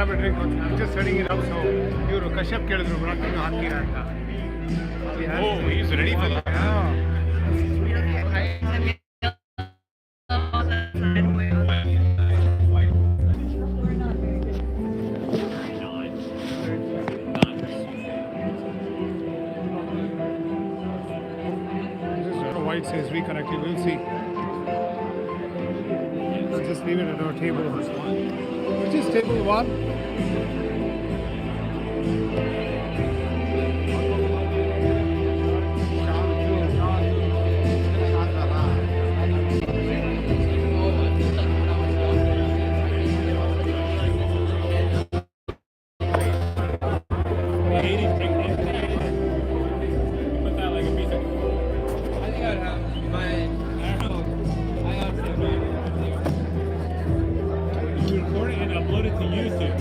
grab a drink. I'm just setting it up so you Kashyap ಕೇಳಿದ್ರು ಬರಕ್ಕೆ ಹಾಕ್ತೀರಾ ಅಂತ. Oh, he's ready for that. White says reconnecting. We'll see. Let's just leave it at our table. Which is table 1? Record it and upload it to YouTube.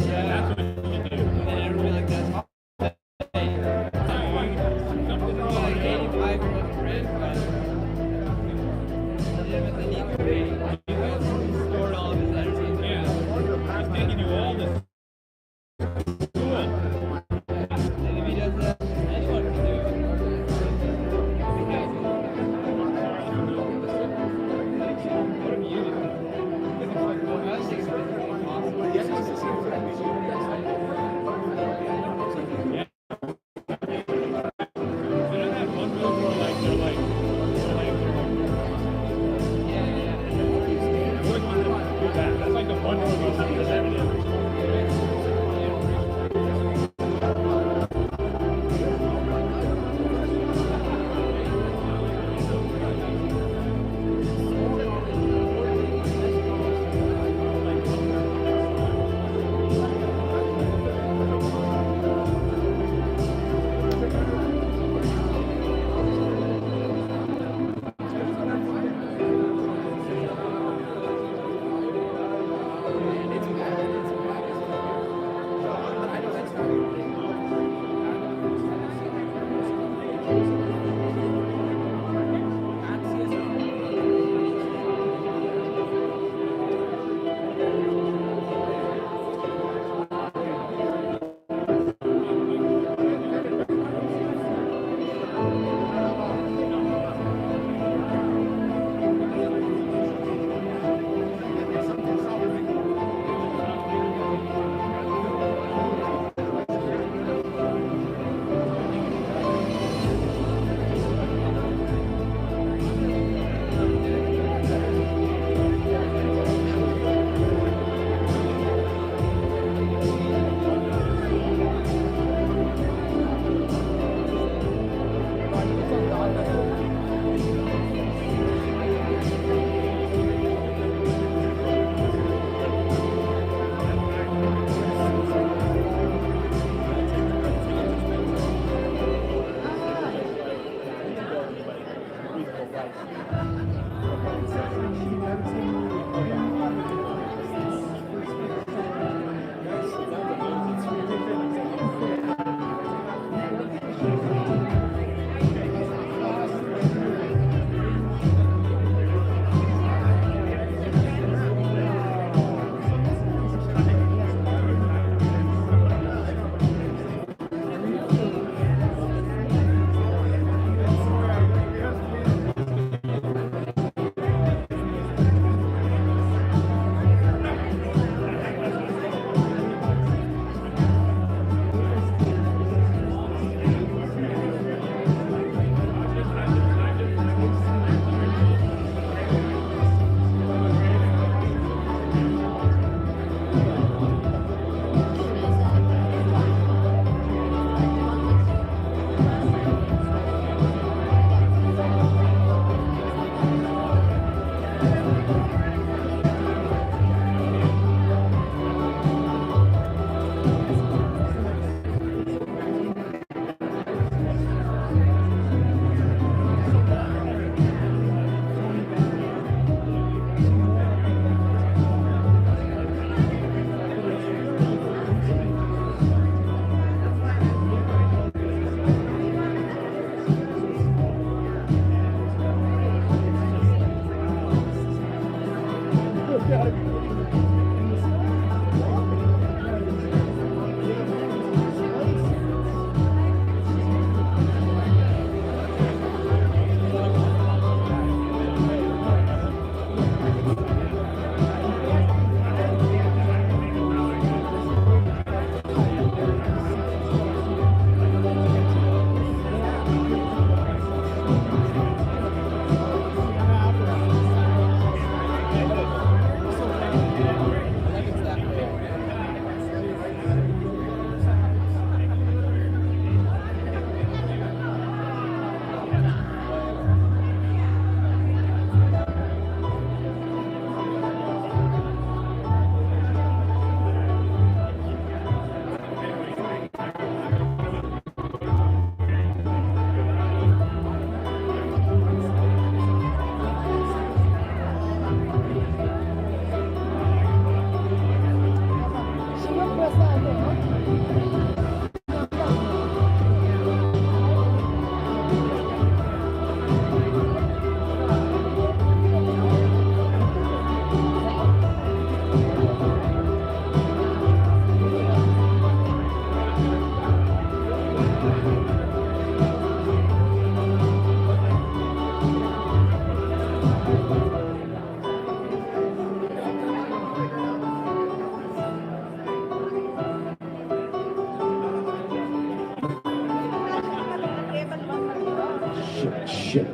Shit.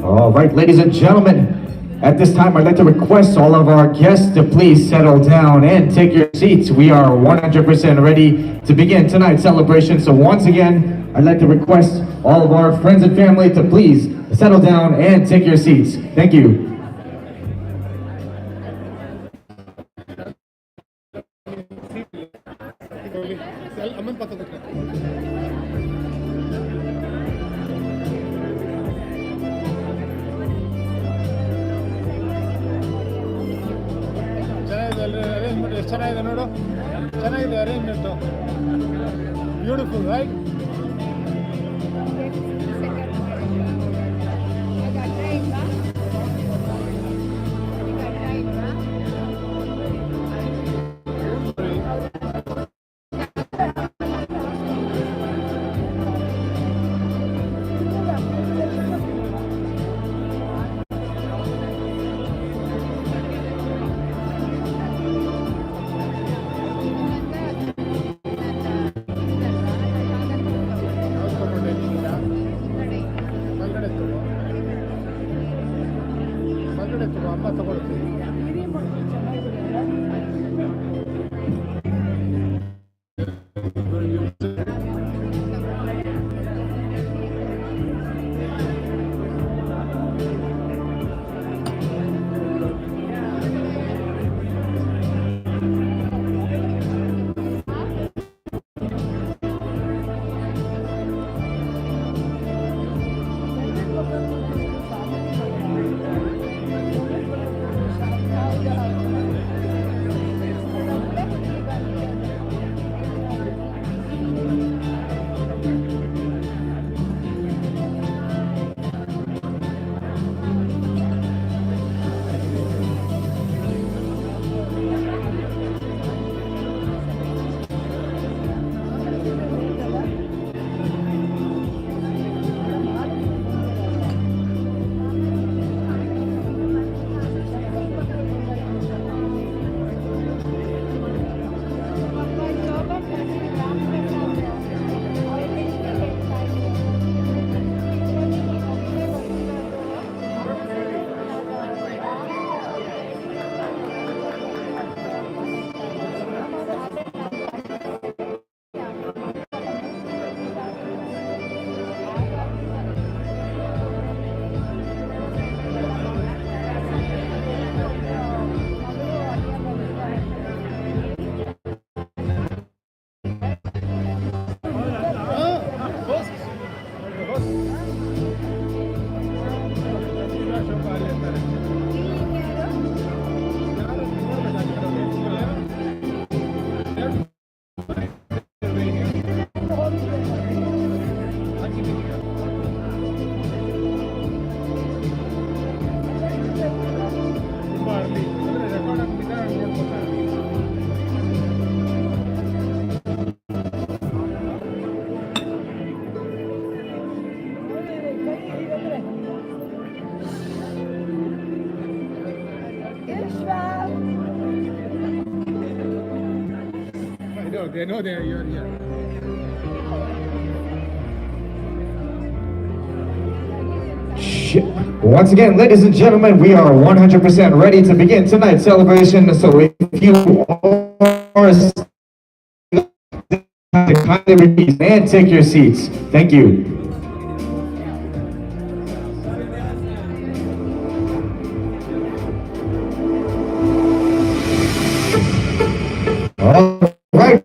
All right, ladies and gentlemen, at this time I'd like to request all of our guests to please settle down and take your seats. We are 100% ready to begin tonight's celebration. So once again, I'd like to request all of our friends and family to please settle down and take your seats. Thank you. ಚೆನ್ನಾಗಿದೆ ನೋಡು, ಚೆನ್ನಾಗಿದೆ arrangement, beautiful right. ಅಮ್ಮ ತಗೊಳ್ತೀವಿ. They know you're here. Shit. Once again, ladies and gentlemen, we are 100% ready to begin tonight's celebration. So if you are kindly release and take your seats. Thank you. All right.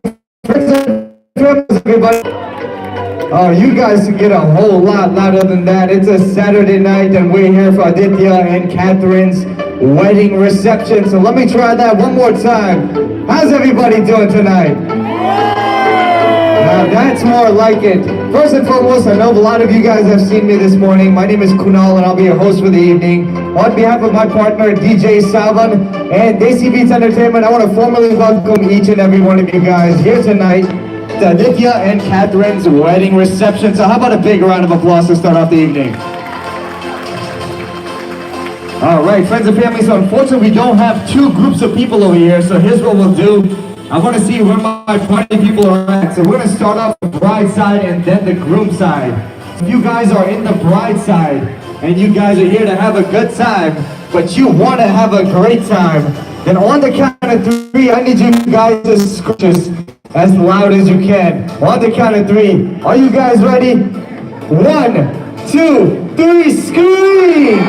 Everybody. Oh, you guys can get a whole lot louder than that. It's a Saturday night and we're here for Adithya and Catherine's wedding reception. So let me try that one more time. How's everybody doing tonight? Now that's more like it. First and foremost, I know a lot of you guys have seen me this morning. My name is Kunal and I'll be your host for the evening. On behalf of my partner, DJ Salvan and Desi Beats Entertainment, I want to formally welcome each and every one of you guys here tonight Adithya and Catherine's wedding reception. So how about a big round of applause to start off the evening? All right, friends and family, so unfortunately we don't have two groups of people over here, so here's what we'll do. I want to see where my party people are at. So we're going to start off the bride side and then the groom side. If you guys are in the bride side and you guys are here to have a good time, but you want to have a great time, then on the count of three, I need you guys to scream as loud as you can. On the count of three, are you guys ready? 1, 2, 3, scream!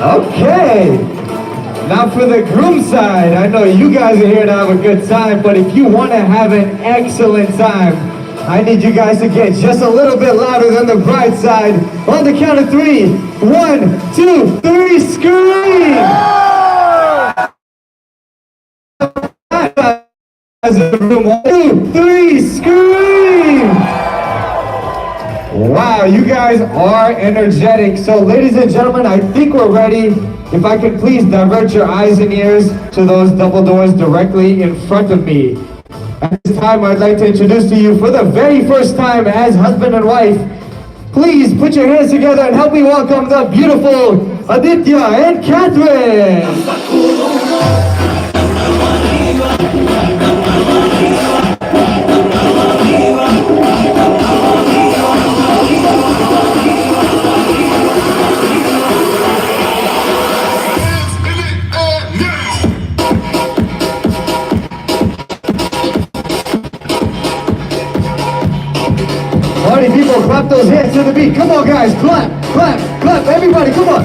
Okay. Now for the groom side, I know you guys are here to have a good time, but if you want to have an excellent time, I need you guys to get just a little bit louder than the bride side. On the count of 3, 1, 2, 3, scream! As a room, 1, 2, 3, scream! Wow, you guys are energetic. So ladies and gentlemen, I think we're ready. If I can please divert your eyes and ears to those double doors directly in front of me. At this time, I'd like to introduce to you for the very first time as husband and wife, please put your hands together and help me welcome the beautiful Adithya and Catherine. Party people, clap those hands to the beat. Come on, guys, clap, clap, clap. Everybody, come on.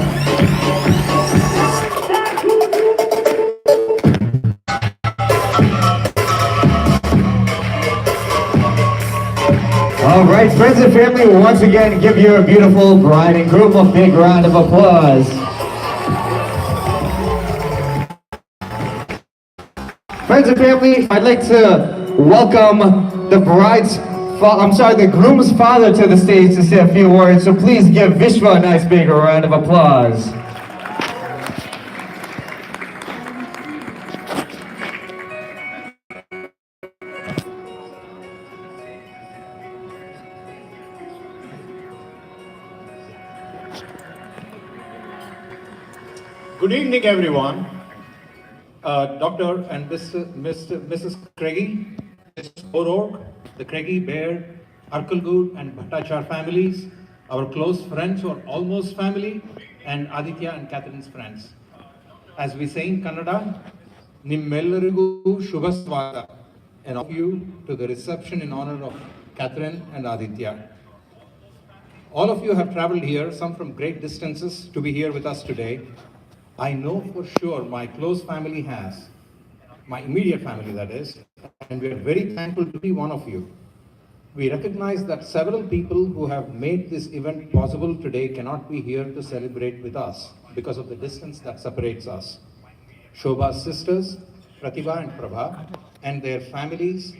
All right, friends and family, once again, give your beautiful bride and groom a big round of applause. Friends and family, I'd like to welcome the the groom's father to the stage to say a few words, so please give Vishwa a nice big round of applause. Good evening, everyone. Dr. and Mrs. Craigie, Mrs. O'Rourke, the Craigie, Baird, Arkalgud and Bhattachar families, our close friends who are almost family, and Adithya and Catherine's friends. As we say in Kannada, Nimmellarigu Shubhaswata, and of you to the reception in honor of Catherine and Adithya. All of you have traveled here, some from great distances, to be here with us today. I know for sure my close family has, my immediate family that is, and we are very thankful to be one of you. We recognize that several people who have made this event possible today cannot be here to celebrate with us because of the distance that separates us. Shobha's sisters, Pratibha and Prabha, and their families,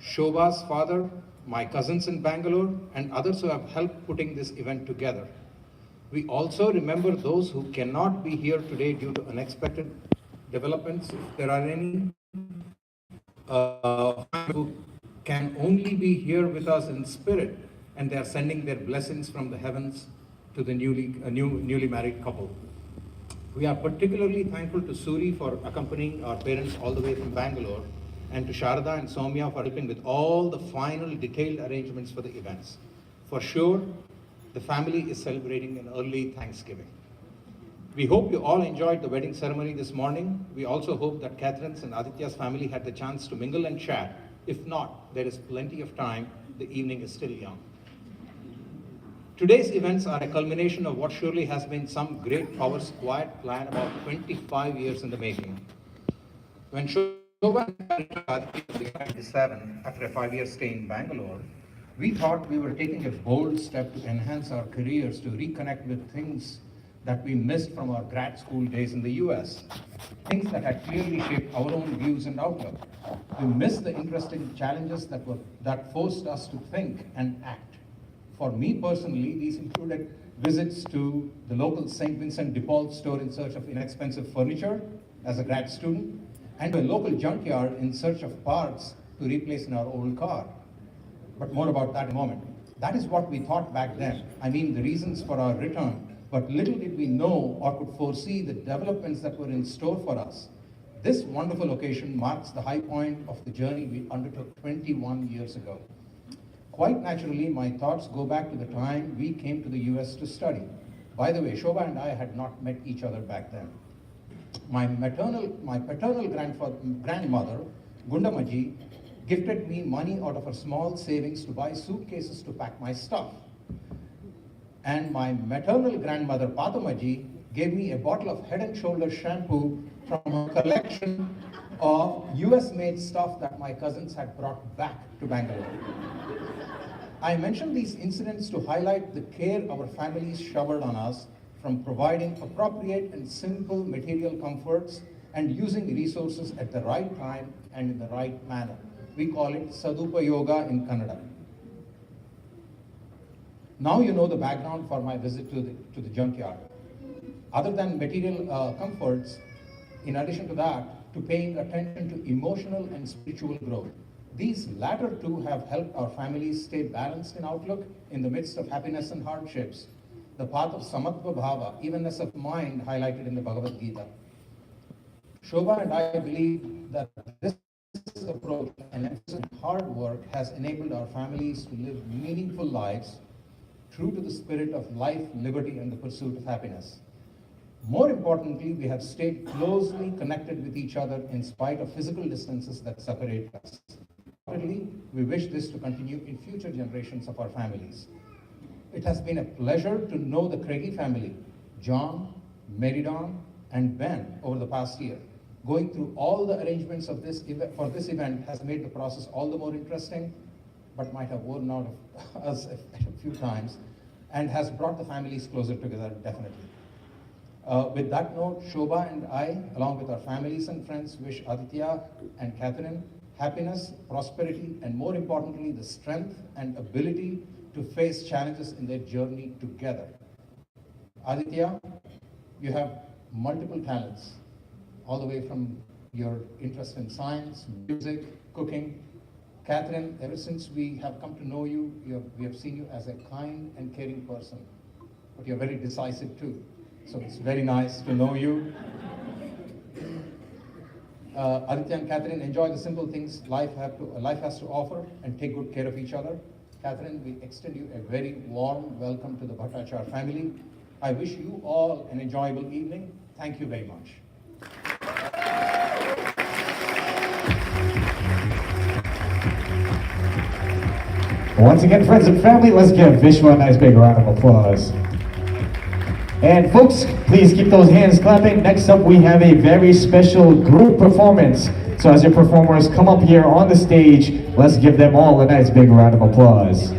Shobha's father, my cousins in Bangalore, and others who have helped putting this event together. We also remember those who cannot be here today due to unexpected developments. If there are any who can only be here with us in spirit, and they are sending their blessings from the heavens to the newly married couple. We are particularly thankful to Suri for accompanying our parents all the way from Bangalore, and to Sharada and Soumya for helping with all the final detailed arrangements for the events. For sure, the family is celebrating an early Thanksgiving. We hope you all enjoyed the wedding ceremony this morning. We also hope that Catherine's and Adithya's family had the chance to mingle and chat. If not, there is plenty of time. The evening is still young. Today's events are a culmination of what surely has been some great power's quiet plan about 25 years in the making. When Shobha and Adithya in 1997, after a 5-year stay in Bangalore, we thought we were taking a bold step to enhance our careers, to reconnect with things that we missed from our grad school days in the US, things that had clearly shaped our own views and outlook. We missed the interesting challenges that forced us to think and act. For me personally, these included visits to the local St. Vincent de Paul store in search of inexpensive furniture as a grad student, and to a local junkyard in search of parts to replace in our old car. But more about that in a moment. That is what we thought back then. I mean, the reasons for our return. But little did we know or could foresee the developments that were in store for us. This wonderful occasion marks the high point of the journey we undertook 21 years ago. Quite naturally, my thoughts go back to the time we came to the US to study. By the way, Shobha and I had not met each other back then. My paternal grandmother, Gundamaji, gifted me money out of her small savings to buy suitcases to pack my stuff. And my maternal grandmother, Patamaji, gave me a bottle of Head and Shoulders shampoo from her collection of US-made stuff that my cousins had brought back to Bangalore. I mention these incidents to highlight the care our families showered on us, from providing appropriate and simple material comforts and using resources at the right time and in the right manner. We call it Sadupa Yoga in Kannada. Now you know the background for my visit to the junkyard. Other than material comforts, in addition to that, to paying attention to emotional and spiritual growth. These latter two have helped our families stay balanced in outlook in the midst of happiness and hardships. The path of Samatva Bhava, evenness of mind, highlighted in the Bhagavad Gita. Shobha and I believe that this approach and emphasis on hard work has enabled our families to live meaningful lives true to the spirit of life, liberty, and the pursuit of happiness. More importantly, we have stayed closely connected with each other in spite of physical distances that separate us. Importantly, we wish this to continue in future generations of our families. It has been a pleasure to know the Craigie family, John, Meridon, and Ben, over the past year. Going through all the arrangements of this event has made the process all the more interesting, but might have worn out of us a few times, and has brought the families closer together, definitely. With that note, Shobha and I, along with our families and friends, wish Adithya and Catherine happiness, prosperity, and more importantly, the strength and ability to face challenges in their journey together. Adithya, you have multiple talents, all the way from your interest in science, music, cooking. Catherine, ever since we have come to know you, we have seen you as a kind and caring person, but you're very decisive too. So it's very nice to know you. Adithya and Catherine, enjoy the simple things life has to offer and take good care of each other. Catherine, we extend you a very warm welcome to the Bhattachar family. I wish you all an enjoyable evening. Thank you very much. Once again, friends and family, let's give Vishwa a nice big round of applause. And folks, please keep those hands clapping. Next up, we have a very special group performance. So as your performers come up here on the stage, let's give them all a nice big round of applause.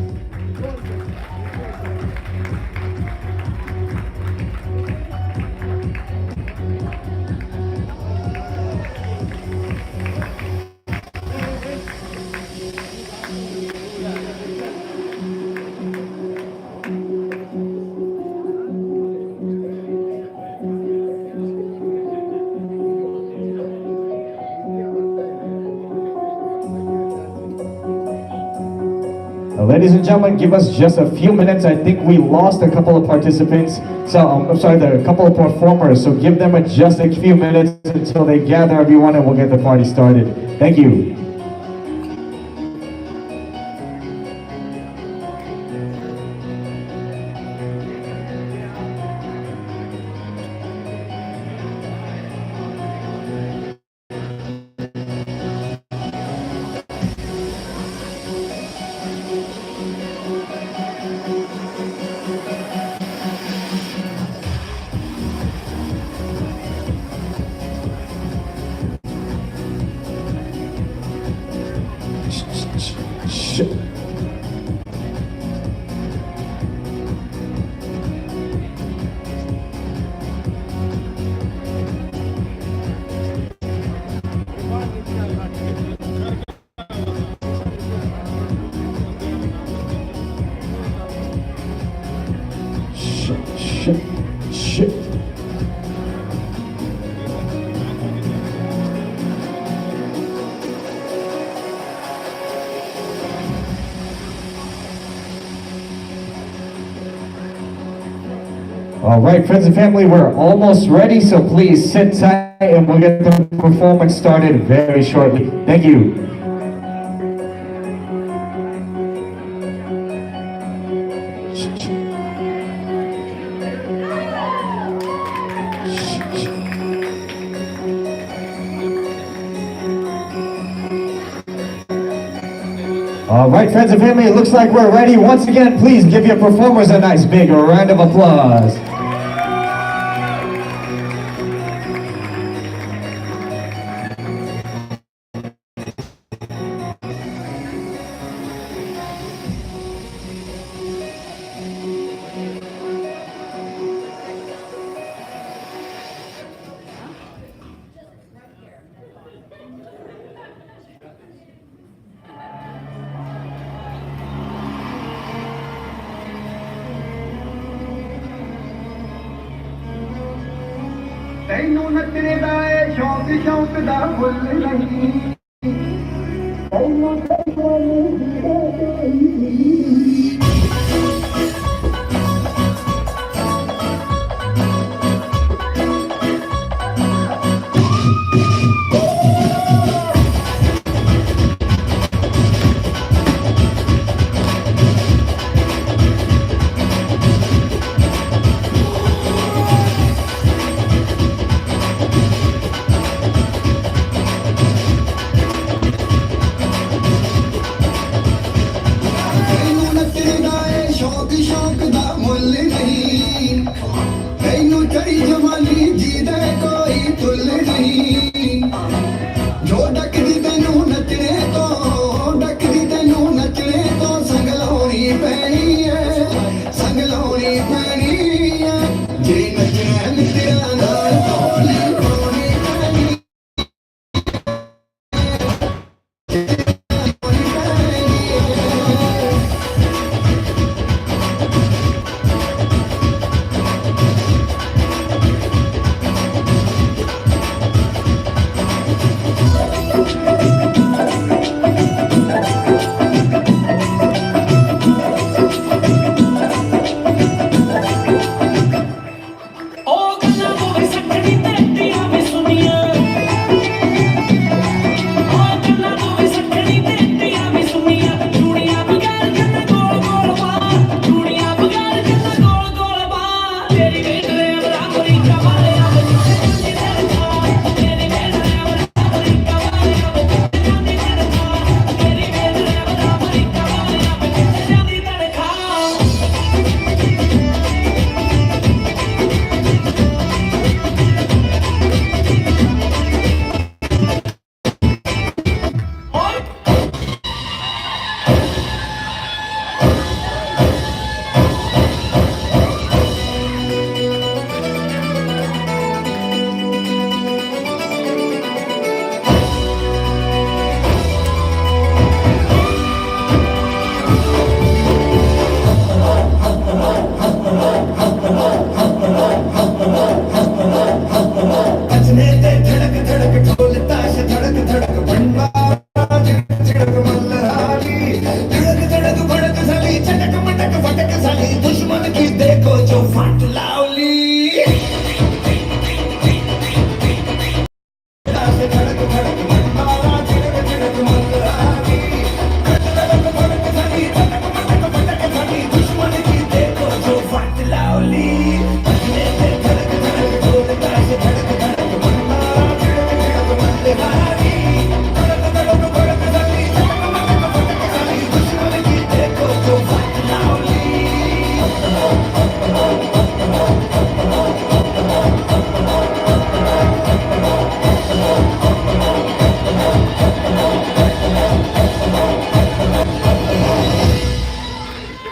Ladies and gentlemen, give us just a few minutes. I think we lost a couple of participants. So, I'm sorry, a couple of performers. So give them just a few minutes until they gather everyone and we'll get the party started. Thank you. All right, friends and family, we're almost ready, so please sit tight and we'll get the performance started very shortly. Thank you. All right, friends and family, it looks like we're ready. Once again, please give your performers a nice big round of applause. ਤੈਨੂੰ ਨੱਚਣੇ ਦਾ ਏ ਸ਼ੌਂਕ ਸ਼ੌਂਕ ਦਾ ਮੁੱਲ ਨਹੀਂ ਤੈਨੂੰ ਚੜੀ ਜਵਾਨੀ ਜੀ ਦਾ ਕੋਈ ਤੁੱਲ ਨਹੀਂ ਜੋ ਡੱਕਦੀ ਤੈਨੂੰ ਨੱਚਣੇ ਤੋਂ ਸੰਗ ਲਾਉਣੀ ਪੈਣੀ ਐ ਸੰਗ ਲਾਉਣੀ ਪੈਣੀ ਐ ਜੇ ਨੱਚਣਾ ਮਿੱਤਰਾਂ ਨਾਲ ਢੋਲੀ ਪਾਉਣੀ ਪੈਣੀ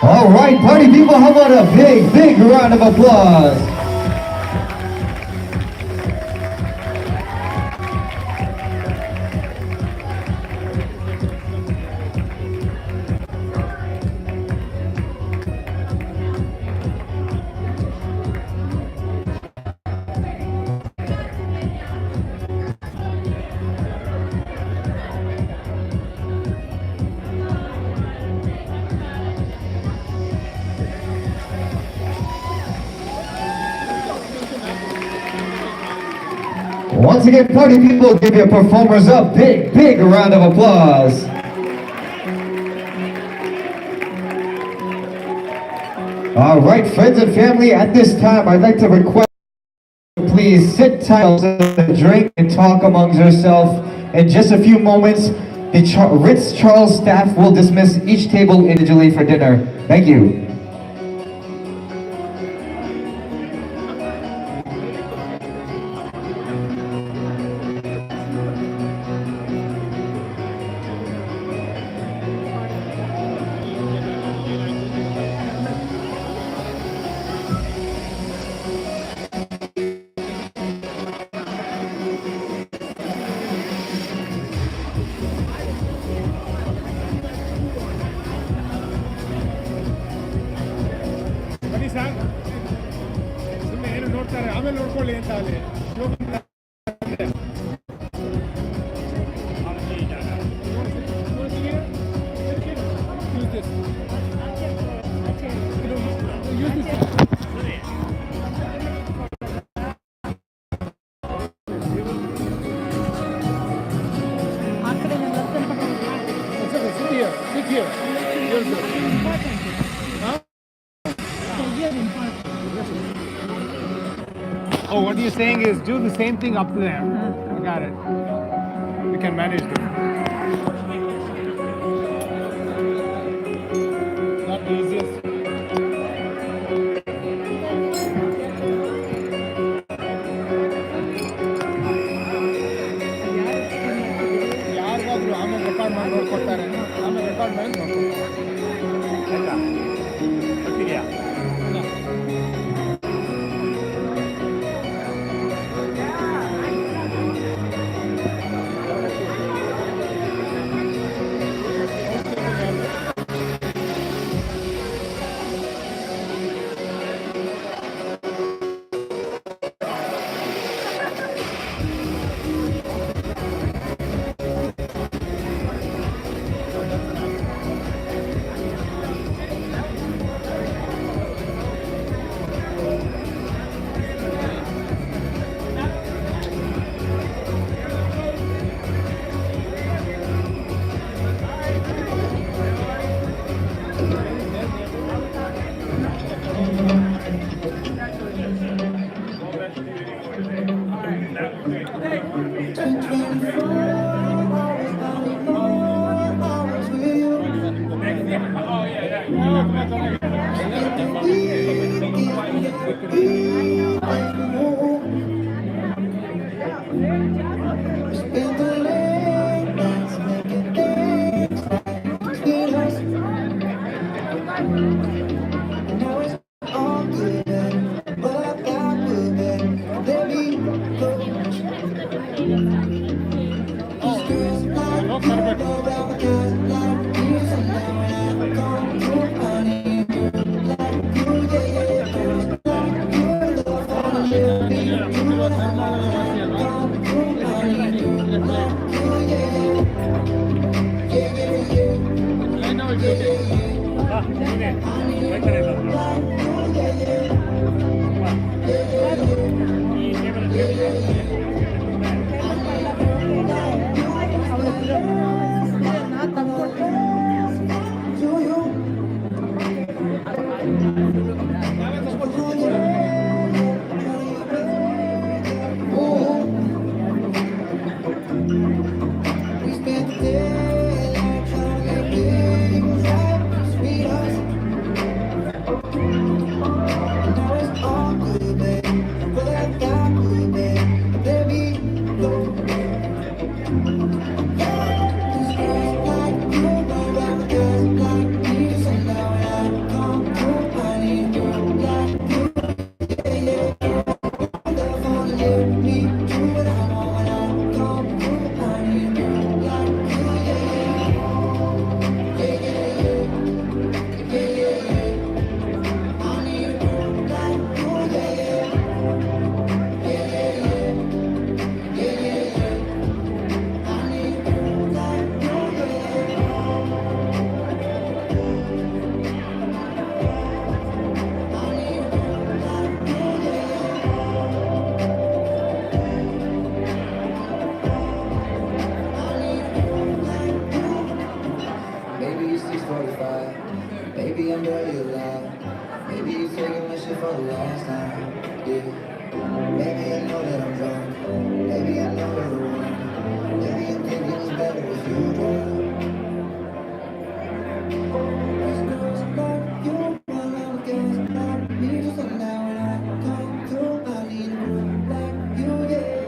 All right, party people, how about a big round of applause? Once again, party people, give your performers a big, big round of applause. All right, friends and family, at this time, I'd like to request please sit tight, drink and talk amongst yourselves. In just a few moments, the Ritz-Charles staff will dismiss each table individually for dinner. Thank you. ಬನ್ನಿ sir ಸುಮ್ಮನೆ ಏನು ನೋಡ್ತಾರೆ ಆಮೇಲೆ ನೋಡ್ಕೊಳ್ಳಿ ಅಂತ ಅಲ್ಲಿ Sit here. Yes, sir. Huh? Oh, what you're saying is do the same thing up there. Got it. We can manage it. Not the easiest. ಯಾರಿಗಾದ್ರೂ ಆಮೇಲೆ ರೆಕಾರ್ಡ್ ಮಾಡಿ ನೋಡ್ಕೊಡ್ತಾರೆ ಆಮೇಲೆ ರೆಕಾರ್ಡ್ ಮಾಡಿ ನೋಡ್ಕೊಡ್ತಾರೆ ಗೊತ್ತಿದೆಯಾ 6:45. Baby, I'm barely alive. Maybe you taking my shit for the last time. Yeah. Maybe I know that I'm drunk. Maybe I know you're the one. Maybe I'm thinking it's better if you drive. These girls like you, while I'm guessing like me. Just like now when I come through, I need a girl like you, yeah.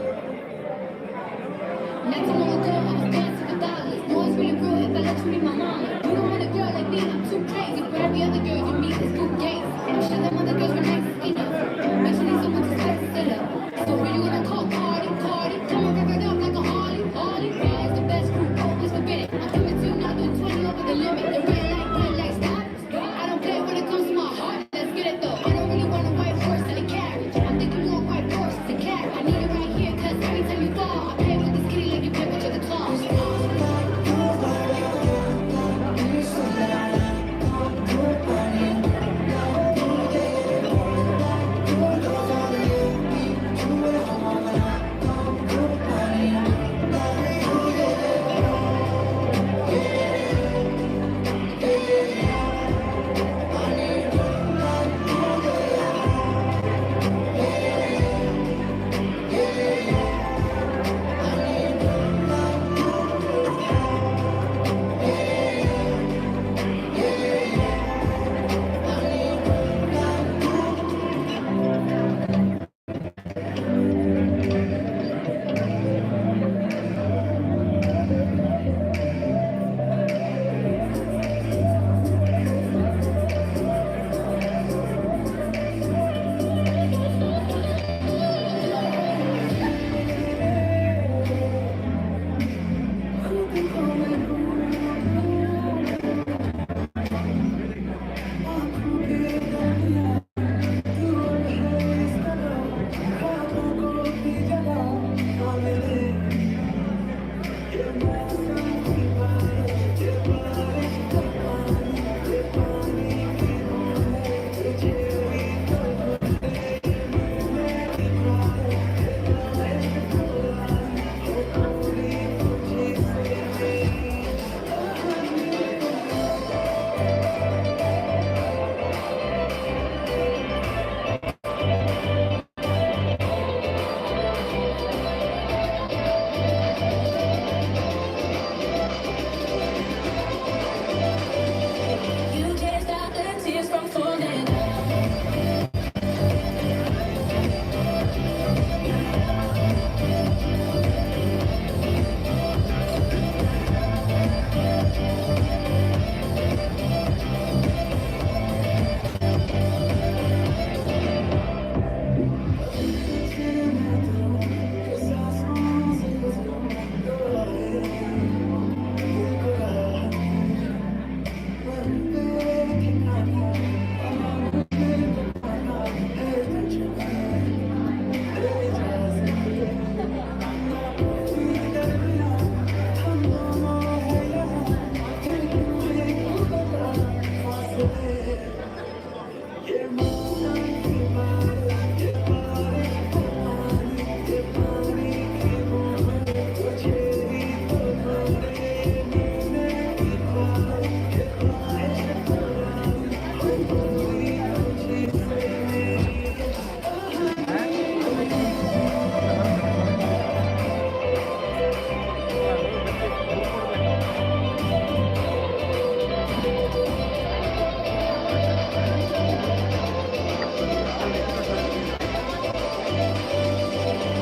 Not too long ago, I was dancing for dollars. No, it's really real if I let you be my mama. You don't want a girl like me, I'm too crazy. But every other girl you meet is good games. I'm sure them other girls were nice enough. But you need someone to spice it up. So who you gonna call Cardi? Cardi? Come and rev it up like a Harley. Harley? Why is the best group always forbidden? I'm coming to you now, doing 20 over the limit. The red light, stop. I don't play when it comes to my heart. Let's get it though. I don't really want a white horse and a carriage. I'm thinking more white horse and carriage. I need it right here, cause every time you fall, I play with this kitty like you play with your guitar. You can't stop the tears from falling.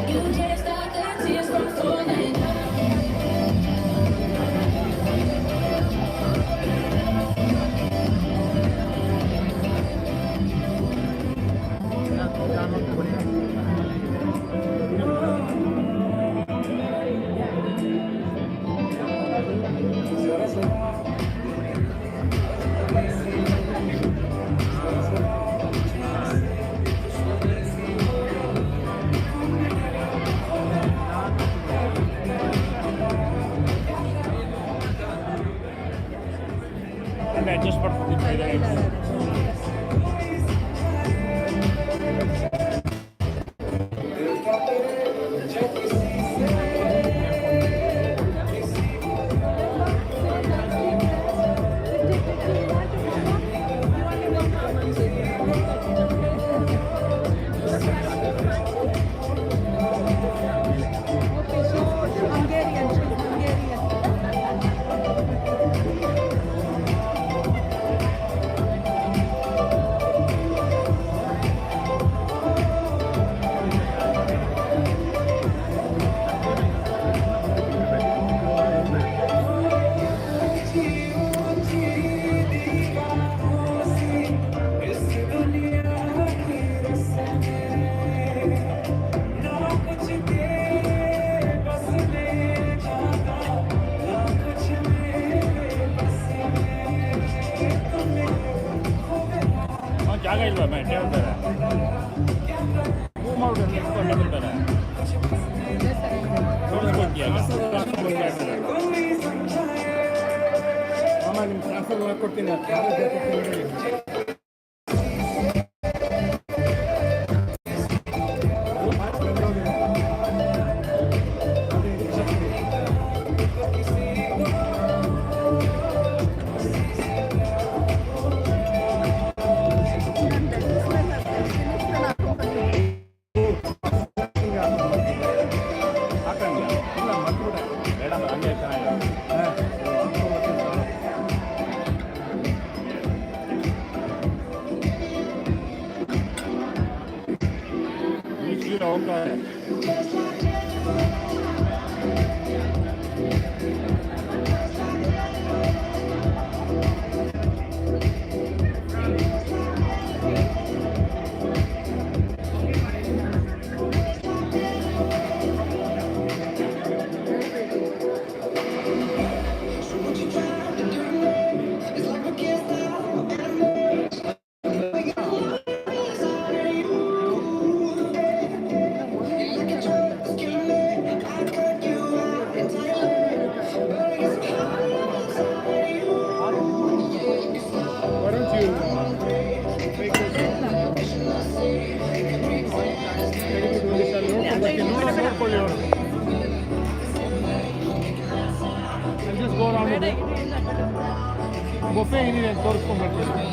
You can't stop the tears from falling. Just for ಜಾಗ ಇಲ್ವಾ May table ಬೇರೆ move ಮಾಡ್ಬಿಟ್ಟು table ಬೇರೆ ತೋರಿಸ್ಕೊಡ್ತೀಯಾಗ ಮಾಮ ನಿಮ್ಮ transfer ಮಾಡ್ಕೊಡ್ತೀನಿ buffet ಏನಿದೆ ಅಂತ ತೋರಿಸ್ಕೊಂಡ್ಬರ್ತೀನಿ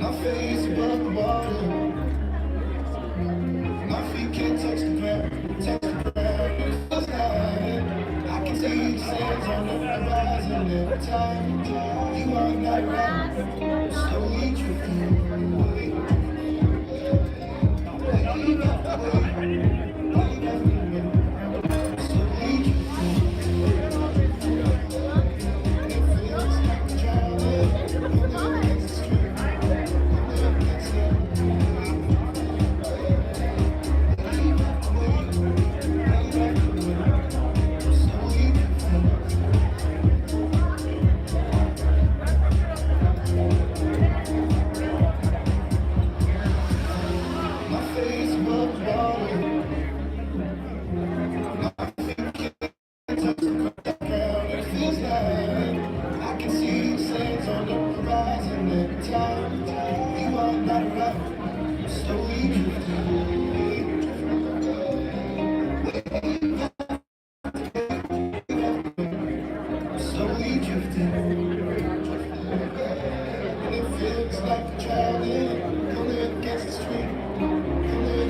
My face above the water, my feet can't touch the ground, touch the ground. It feels like I can see the sands on the horizon every time you are not around. Slowly drifting away. Slowly drifting. It feels like I'm drowning. Nowhere gets the strength. Nowhere gets the my face above the water. It feels like I can see the sands on the horizon every time you are not around. Slowly drifting away. Slowly drifting. And it feels like I'm drowning. Pulling against the stream. Pulling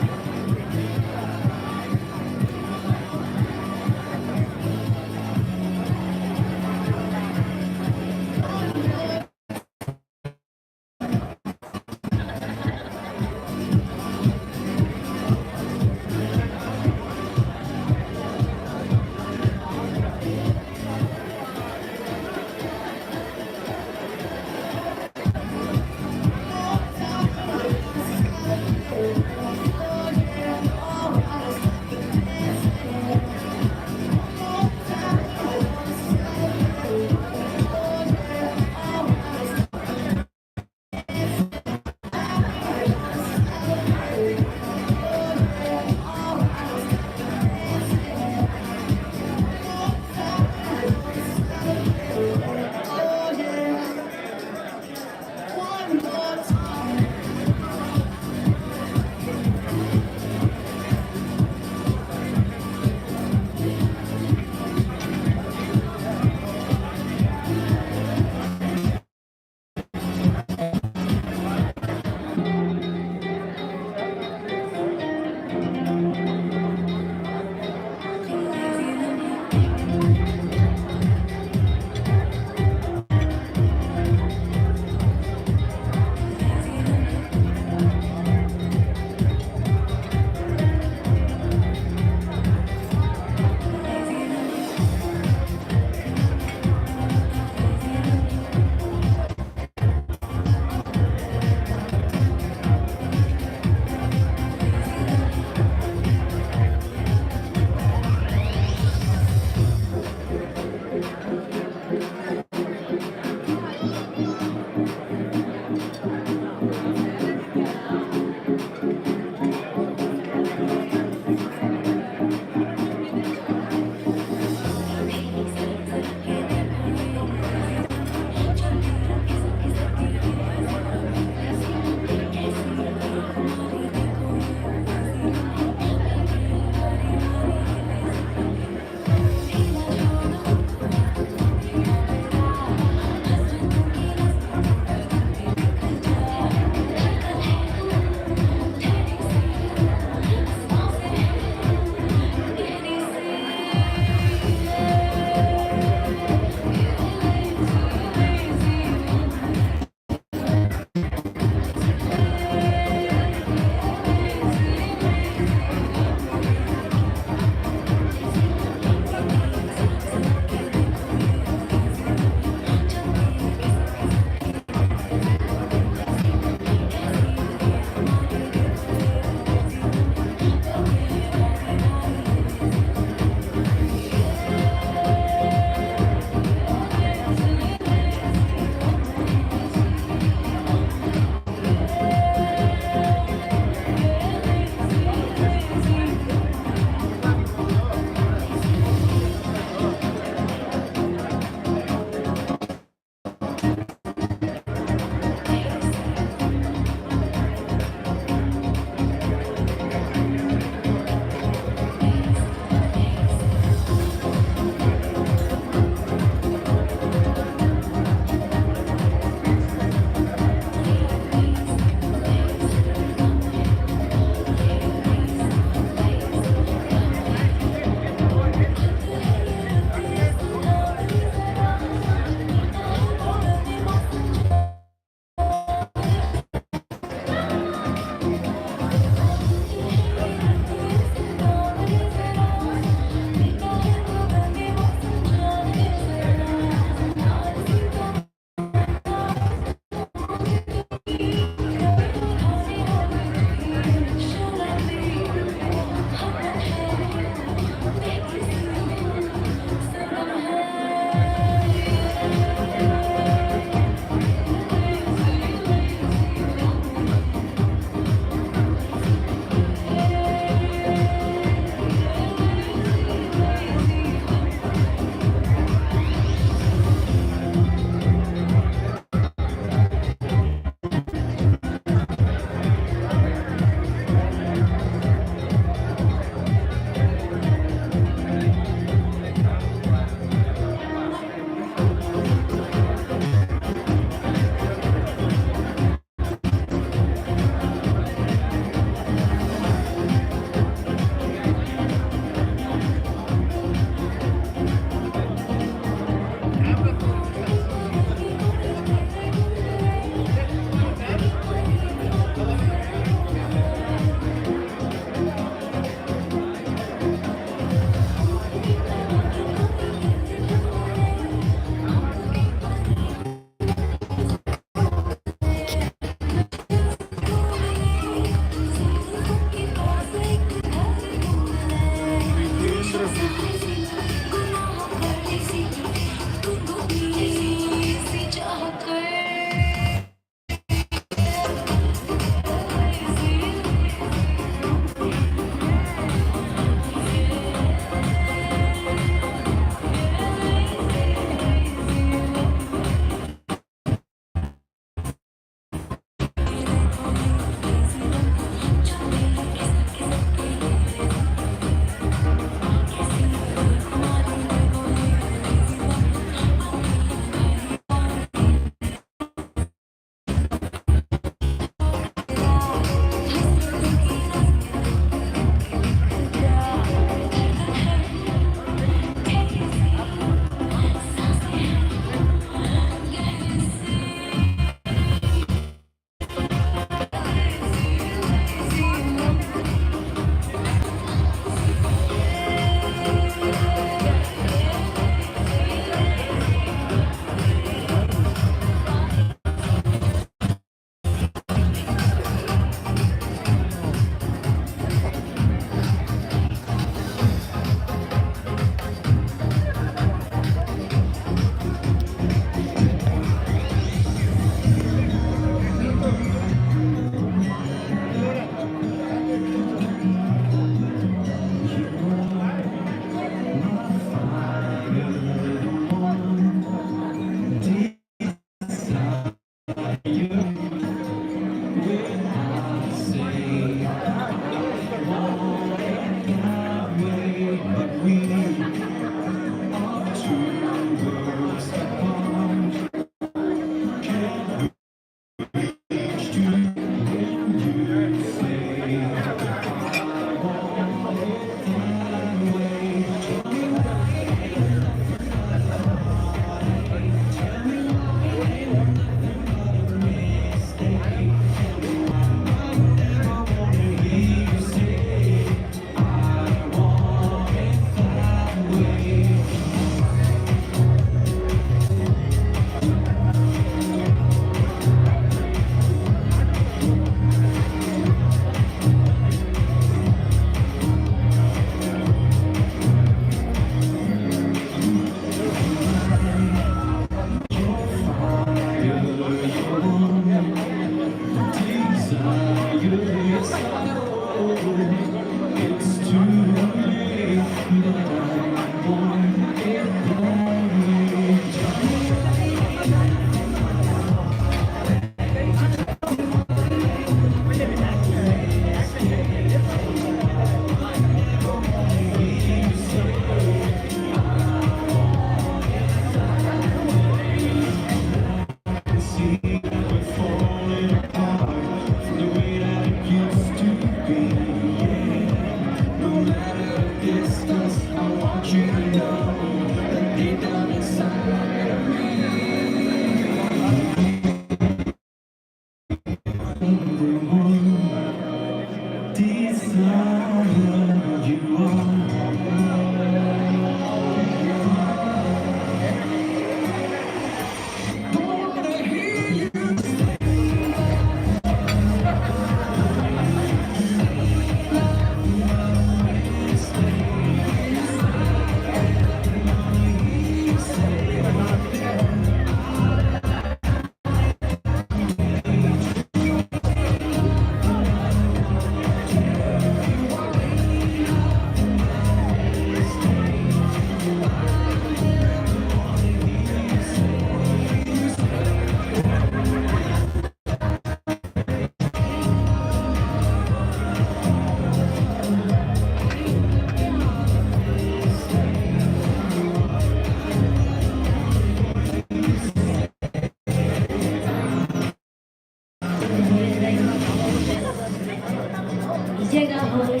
Y llega hoy,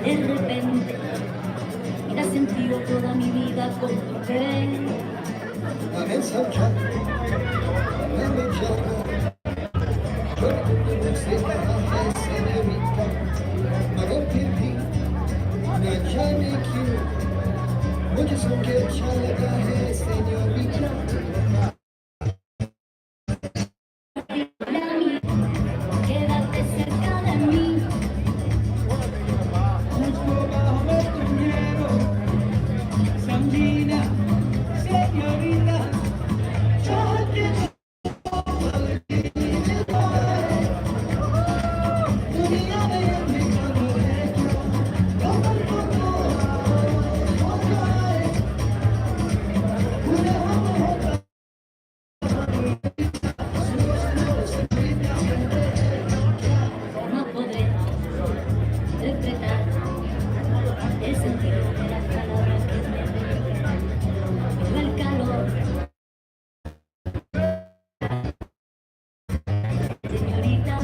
de repente, y da sentido toda mi vida con tu querer. I'm insecure. Let me kill you. Señorita, hago pipí, na llame Q. Mucho son que echarle gaje, señorita. Quédate cerca de mí. Sandina, señorita, yo te No podré interpretar el sentido de las palabras que me revelan. Pero el calor, señorita,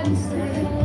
Waiting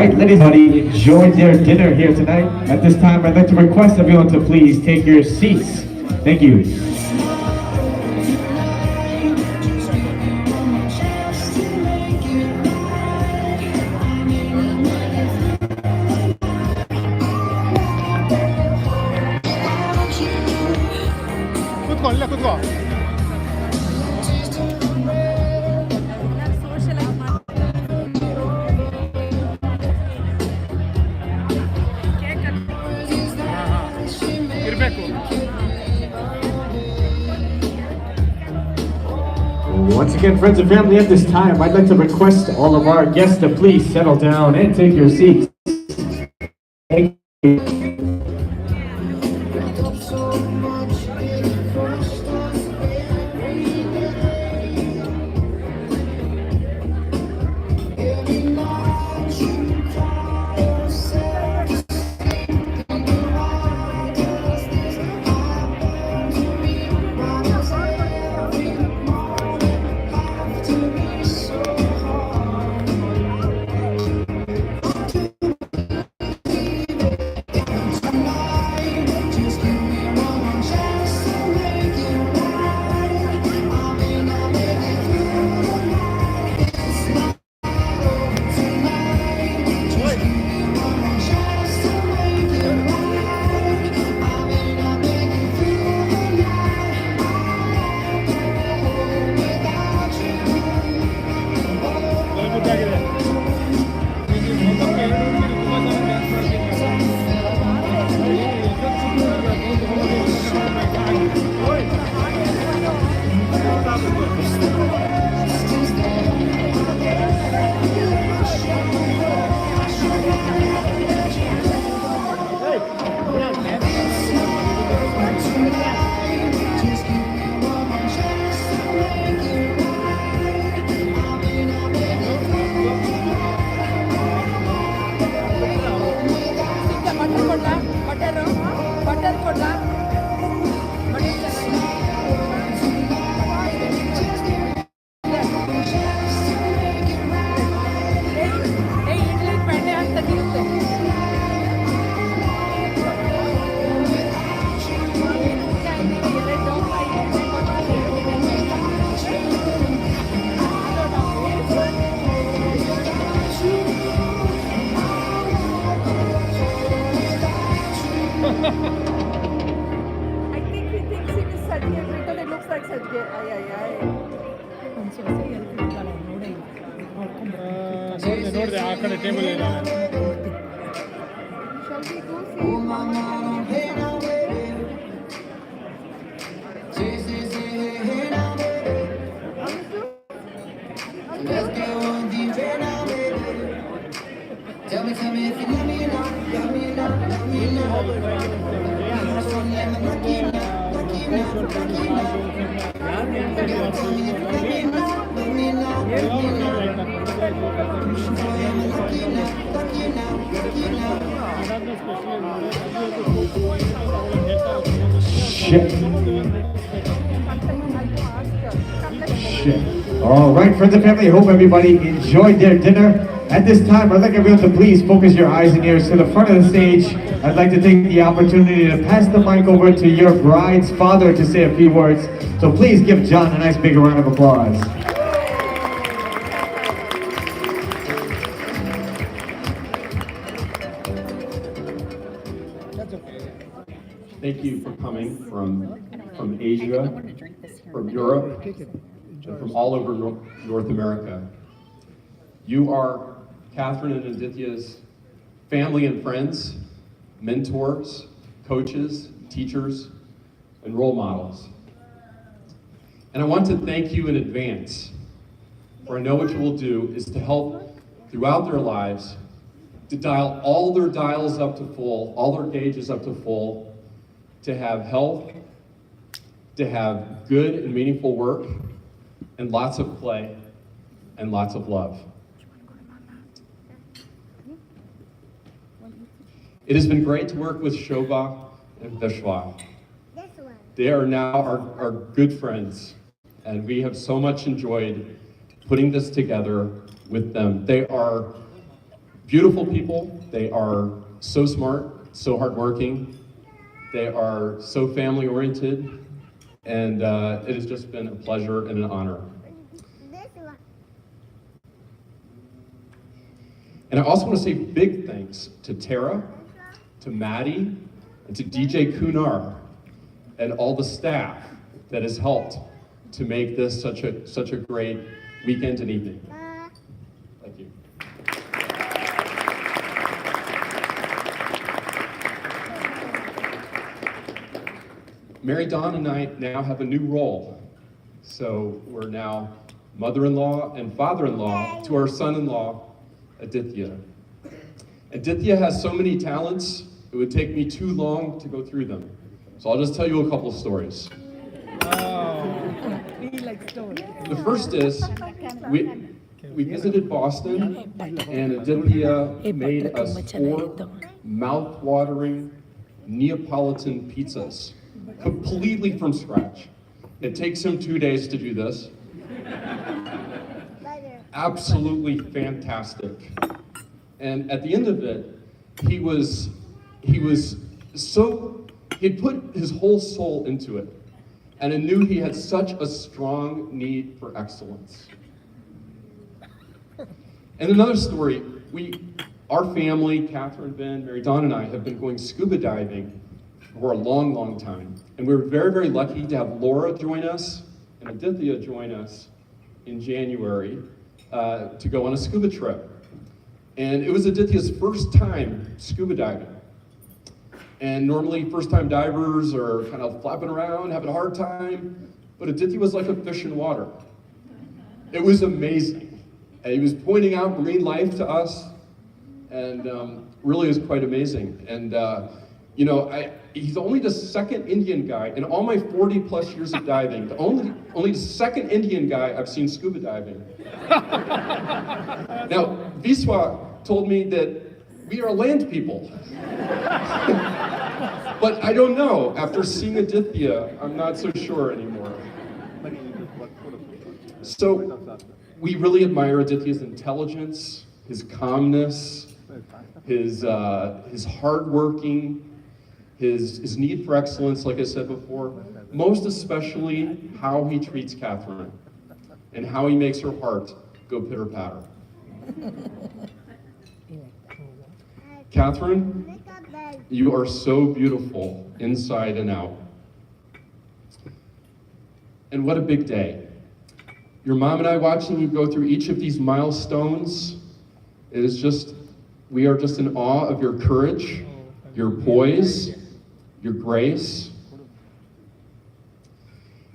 Right, ladies and gentlemen, enjoyed their dinner here tonight. At this time, I'd like to request everyone to please take your seats. Thank you. ಕೂತ್ಕೊ ಇಲ್ಲೇ ಕೂತ್ಕೋ. ಇರಬೇಕು. Once again, friends and family, at this time, I'd like to request all of our guests to please settle down and take your seats. Thank you. ನೋಡಿದೆ ಆ ಕಡೆ table ಇದ್ದಾನೆ. Oh, mama, don't play now, baby. Hey, now, baby. Let's get one deep right now, baby. Tell me if you love me now, love me now, love me now. So I'm lucky now, lucky now, lucky now. Girl, tell me if you love me now, love me now, love me now. So I'm lucky now, lucky now, lucky now. Shit. Shit. All right, friends and family, I hope everybody enjoyed their dinner. At this time, I'd like everyone to please focus your eyes and ears to the front of the stage. I'd like to take the opportunity to pass the mic over to your bride's father to say a few words. So please give John a nice big round of applause. Thank you for coming from Asia, from Europe, and from all over North America. You are Catherine and Adithya's family and friends, mentors, coaches, teachers, and role models. And I want to thank you in advance, for I know what you will do is to help throughout their lives to dial all their dials up to full, all their gauges up to full, to have health, to have good and meaningful work, and lots of play, and lots of love. It has been great to work with Shobha and Vishwa. They are now our good friends, and we have so much enjoyed putting this together with them. They are beautiful people. They are so smart, so hardworking. They are so family-oriented, and it has just been a pleasure and an honor. And I also want to say big thanks to Tara, to Maddie, and to DJ Kunar, and all the staff that has helped to make this such a great weekend and evening. Thank you. Mary Dawn and I now have a new role. So we're now mother-in-law and father-in-law to our son-in-law, Adithya. Adithya has so many talents, it would take me too long to go through them. So I'll just tell you a couple of stories. The first is, we visited Boston, and Adithya made us 4 mouth-watering Neapolitan pizzas, completely from scratch. It takes him 2 days to do this. Absolutely fantastic. And at the end of it, he'd put his whole soul into it. And I knew he had such a strong need for excellence. And another story, our family, Catherine, Ben, Mary Dawn, and I have been going scuba diving for a long, long time. And we were very, very lucky to have Laura join us and Adithya join us in January to go on a scuba trip. And it was Adithya's first time scuba diving. And normally first-time divers are kind of flapping around, having a hard time, but Adithya was like a fish in water. It was amazing. And he was pointing out marine life to us, and really it was quite amazing. And you know, he's only the second Indian guy in all my 40+ years of diving, only the second Indian guy I've seen scuba diving. Now, Vishwa told me that we are land people. But I don't know, after seeing Adithya, I'm not so sure anymore. So, we really admire Adithya's intelligence, his calmness, his hardworking, his need for excellence, like I said before, most especially how he treats Catherine and how he makes her heart go pitter-patter. Catherine, you are so beautiful inside and out. And what a big day. Your mom and I watching you go through each of these milestones It is just, we are just in awe of your courage, your poise, your grace.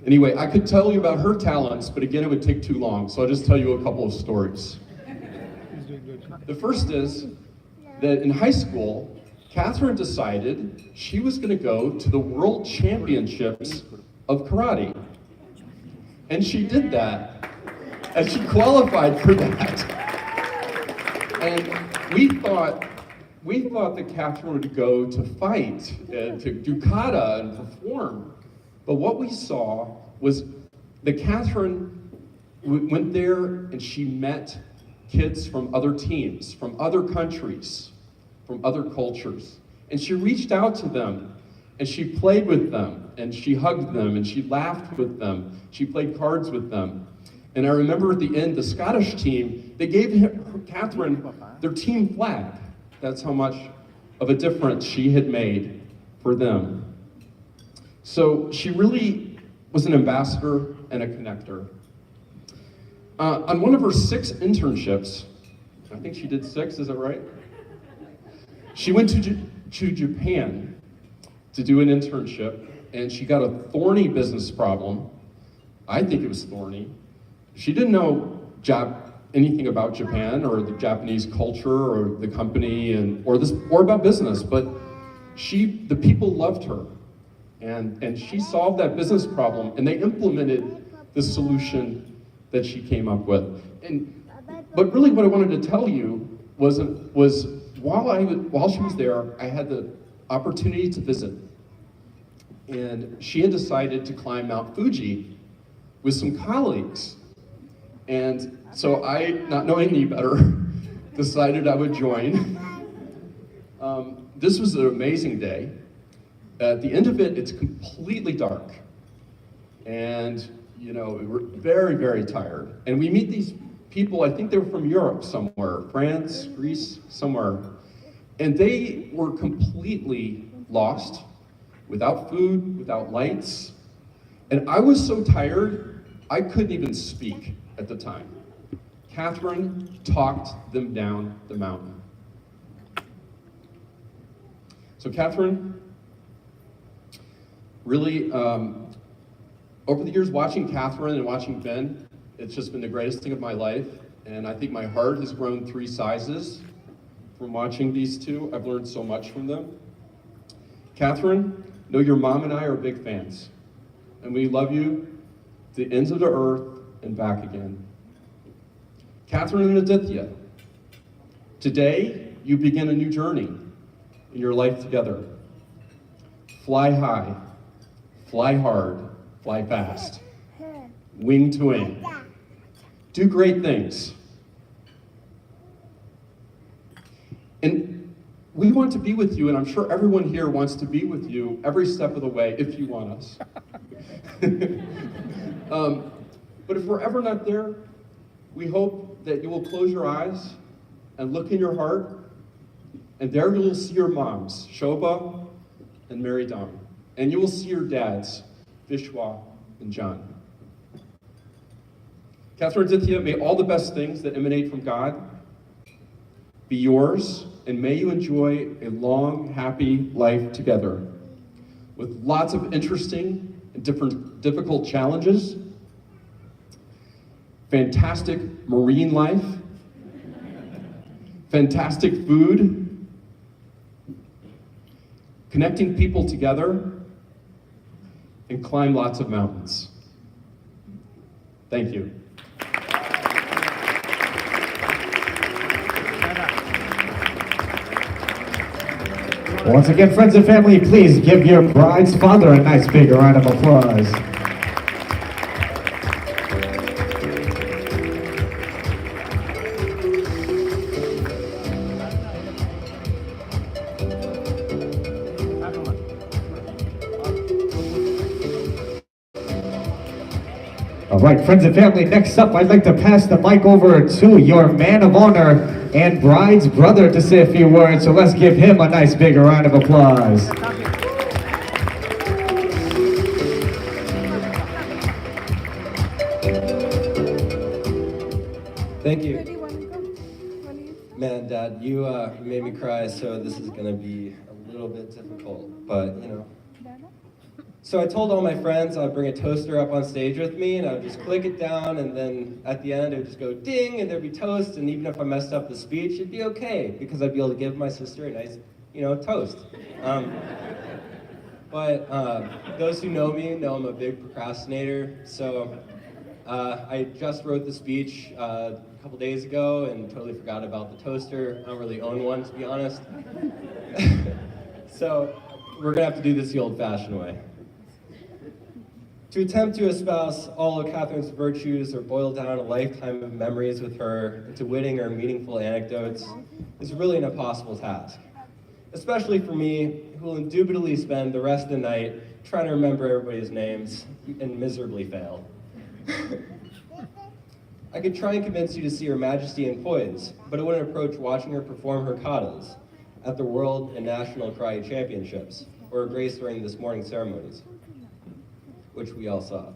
Anyway, I could tell you about her talents, but again, it would take too long, so I'll just tell you a couple of stories. The first is that in high school, Catherine decided she was going to go to the World Championships of Karate. And she did that, and she qualified for that. And we thought that Catherine would go to fight, to do kata and perform. But what we saw was that Catherine went there and she met kids from other teams, from other countries, from other cultures. And she reached out to them, and she played with them, and she hugged them, and she laughed with them. She played cards with them. And I remember at the end, the Scottish team, they gave Catherine their team flag. That's how much of a difference she had made for them. So she really was an ambassador and a connector. On one of her 6 internships, I think she did 6, is that right? She went to Japan to do an internship, and she got a thorny business problem. I think it was thorny. She didn't know anything about Japan or the Japanese culture or the company or about business, but the people loved her, and she solved that business problem, and they implemented the solution that she came up with. But really, what I wanted to tell you was while she was there, I had the opportunity to visit, and she had decided to climb Mount Fuji with some colleagues. And so I, not knowing any better, decided I would join. This was an amazing day. At the end of it, it's completely dark. And, we were very, very tired. And we meet these people, I think they were from Europe somewhere, France, Greece, somewhere. And they were completely lost, without food, without lights. And I was so tired, I couldn't even speak at the time. Catherine talked them down the mountain. So Catherine, really, over the years watching Catherine and watching Ben, it's just been the greatest thing of my life. And I think my heart has grown 3 sizes from watching these two. I've learned so much from them. Catherine, know your mom and I are big fans. And we love you to the ends of the earth and back again. Catherine and Adithya, today you begin a new journey in your life together. Fly high, fly hard, fly fast, wing to wing. Do great things. And we want to be with you, and I'm sure everyone here wants to be with you every step of the way, if you want us. But if we're ever not there, we hope that you will close your eyes and look in your heart, and there you will see your moms, Shobha and Mary Dawn, and you will see your dads, Vishwa and John. Catherine and Adithya, may all the best things that emanate from God be yours, and may you enjoy a long, happy life together with lots of interesting and difficult challenges, fantastic marine life, fantastic food, connecting people together, and climb lots of mountains. Thank you. Once again, friends and family, please give your bride's father a nice big round of applause. All right, friends and family, next up, I'd like to pass the mic over to your man of honor and bride's brother to say a few words, so let's give him a nice big round of applause. Thank you. Man, Dad, you made me cry, so this is gonna be a little bit difficult, but you know. So I told all my friends I'd bring a toaster up on stage with me, and I'd just click it down, and then at the end it would just go ding, and there'd be toast, and even if I messed up the speech, it'd be okay, because I'd be able to give my sister a nice, toast. But those who know me know I'm a big procrastinator, so I just wrote the speech a couple days ago and totally forgot about the toaster. I don't really own one, to be honest. So we're gonna have to do this the old-fashioned way. To attempt to espouse all of Catherine's virtues or boil down a lifetime of memories with her into witting or meaningful anecdotes is really an impossible task, especially for me, who will indubitably spend the rest of the night trying to remember everybody's names and miserably fail. I could try and convince you to see Her Majesty in poise, but it wouldn't approach watching her perform her katas at the World and National Karate Championships, or her grace during this morning's ceremonies, which we all saw.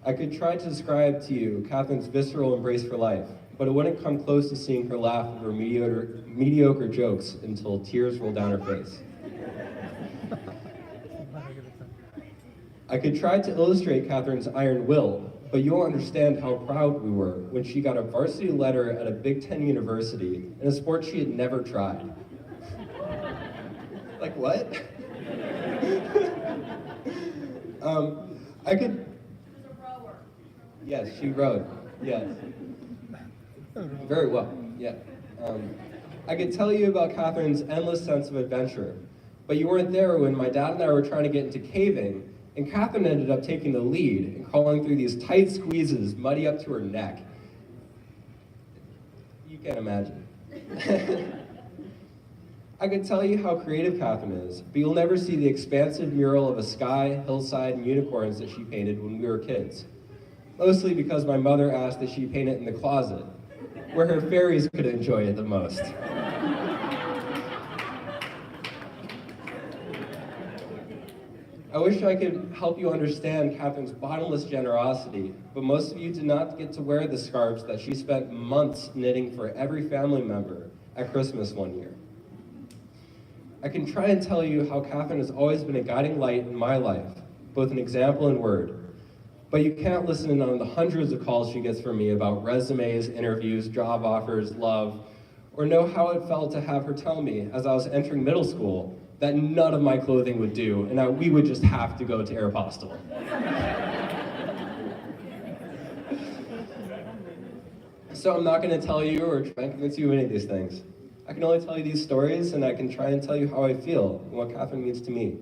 I could try to describe to you Catherine's visceral embrace for life, but it wouldn't come close to seeing her laugh at her mediocre jokes until tears rolled down her face. I could try to illustrate Catherine's iron will, but you won't understand how proud we were when she got a varsity letter at a Big Ten university in a sport she had never tried. Like what? I could... Yes, she rowed, yes. Very well, yeah. I could tell you about Catherine's endless sense of adventure, but you weren't there when my dad and I were trying to get into caving, and Catherine ended up taking the lead and crawling through these tight squeezes, muddy up to her neck. You can't imagine. I could tell you how creative Catherine is, but you'll never see the expansive mural of a sky, hillside, and unicorns that she painted when we were kids. Mostly because my mother asked that she paint it in the closet, where her fairies could enjoy it the most. I wish I could help you understand Catherine's bottomless generosity, but most of you did not get to wear the scarves that she spent months knitting for every family member at Christmas one year. I can try and tell you how Catherine has always been a guiding light in my life, both an example and word. But you can't listen in on the hundreds of calls she gets from me about resumes, interviews, job offers, love, or know how it felt to have her tell me as I was entering middle school that none of my clothing would do and that we would just have to go to Aeropostale. So I'm not going to tell you or try and convince you of any of these things. I can only tell you these stories, and I can try and tell you how I feel and what Catherine means to me.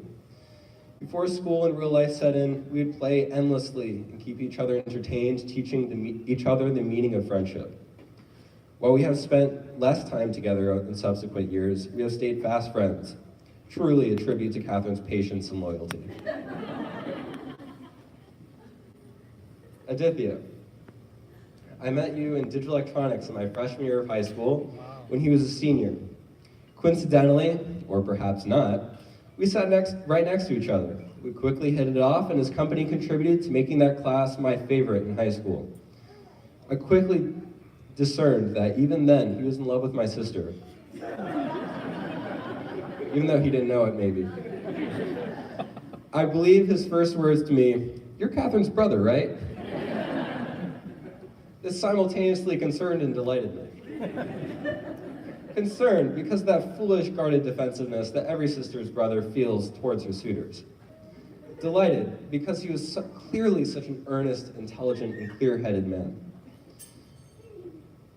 Before school and real life set in, we would play endlessly and keep each other entertained, teaching each other the meaning of friendship. While we have spent less time together in subsequent years, we have stayed fast friends, truly a tribute to Catherine's patience and loyalty. Adithya, I met you in digital electronics in my freshman year of high school when he was a senior. Coincidentally, or perhaps not, we sat right next to each other. We quickly hit it off, and his company contributed to making that class my favorite in high school. I quickly discerned that even then, he was in love with my sister. Even though he didn't know it, maybe. I believe his first words to me, "You're Catherine's brother, right?" This simultaneously concerned and delighted me. Concerned because of that foolish guarded defensiveness that every sister's brother feels towards her suitors. Delighted because he was clearly such an earnest, intelligent, and clear-headed man.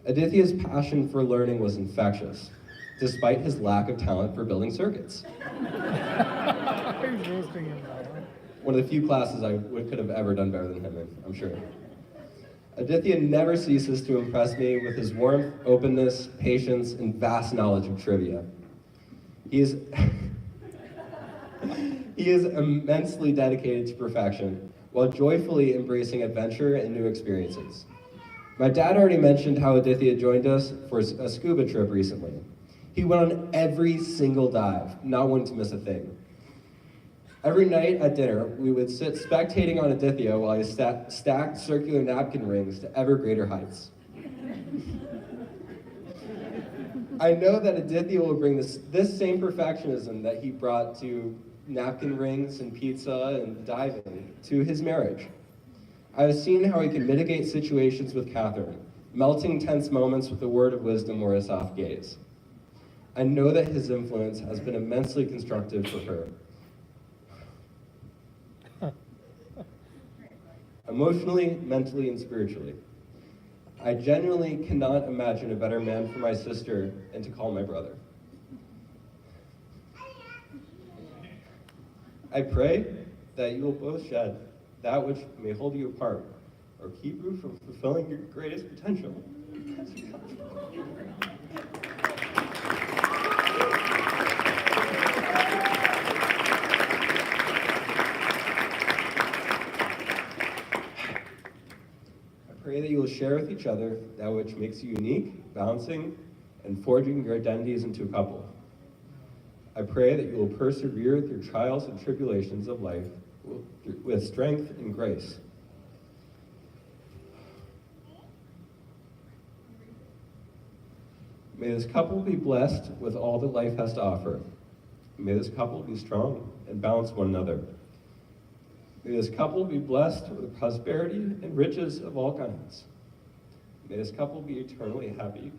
Adithya's passion for learning was infectious, despite his lack of talent for building circuits. One of the few classes I could have ever done better than him in, I'm sure. Adithya never ceases to impress me with his warmth, openness, patience, and vast knowledge of trivia. He is immensely dedicated to perfection, while joyfully embracing adventure and new experiences. My dad already mentioned how Adithya joined us for a scuba trip recently. He went on every single dive, not one to miss a thing. Every night at dinner, we would sit spectating on Adithya while he stacked circular napkin rings to ever greater heights. I know that Adithya will bring this same perfectionism that he brought to napkin rings and pizza and diving to his marriage. I have seen how he can mitigate situations with Catherine, melting tense moments with a word of wisdom or a soft gaze. I know that his influence has been immensely constructive for her. Emotionally, mentally, and spiritually. I genuinely cannot imagine a better man for my sister and to call my brother. I pray that you will both shed that which may hold you apart or keep you from fulfilling your greatest potential. I pray that you will share with each other that which makes you unique, balancing, and forging your identities into a couple. I pray that you will persevere with your trials and tribulations of life with strength and grace. May this couple be blessed with all that life has to offer. May this couple be strong and balance one another. May this couple be blessed with prosperity and riches of all kinds. May this couple be eternally happy.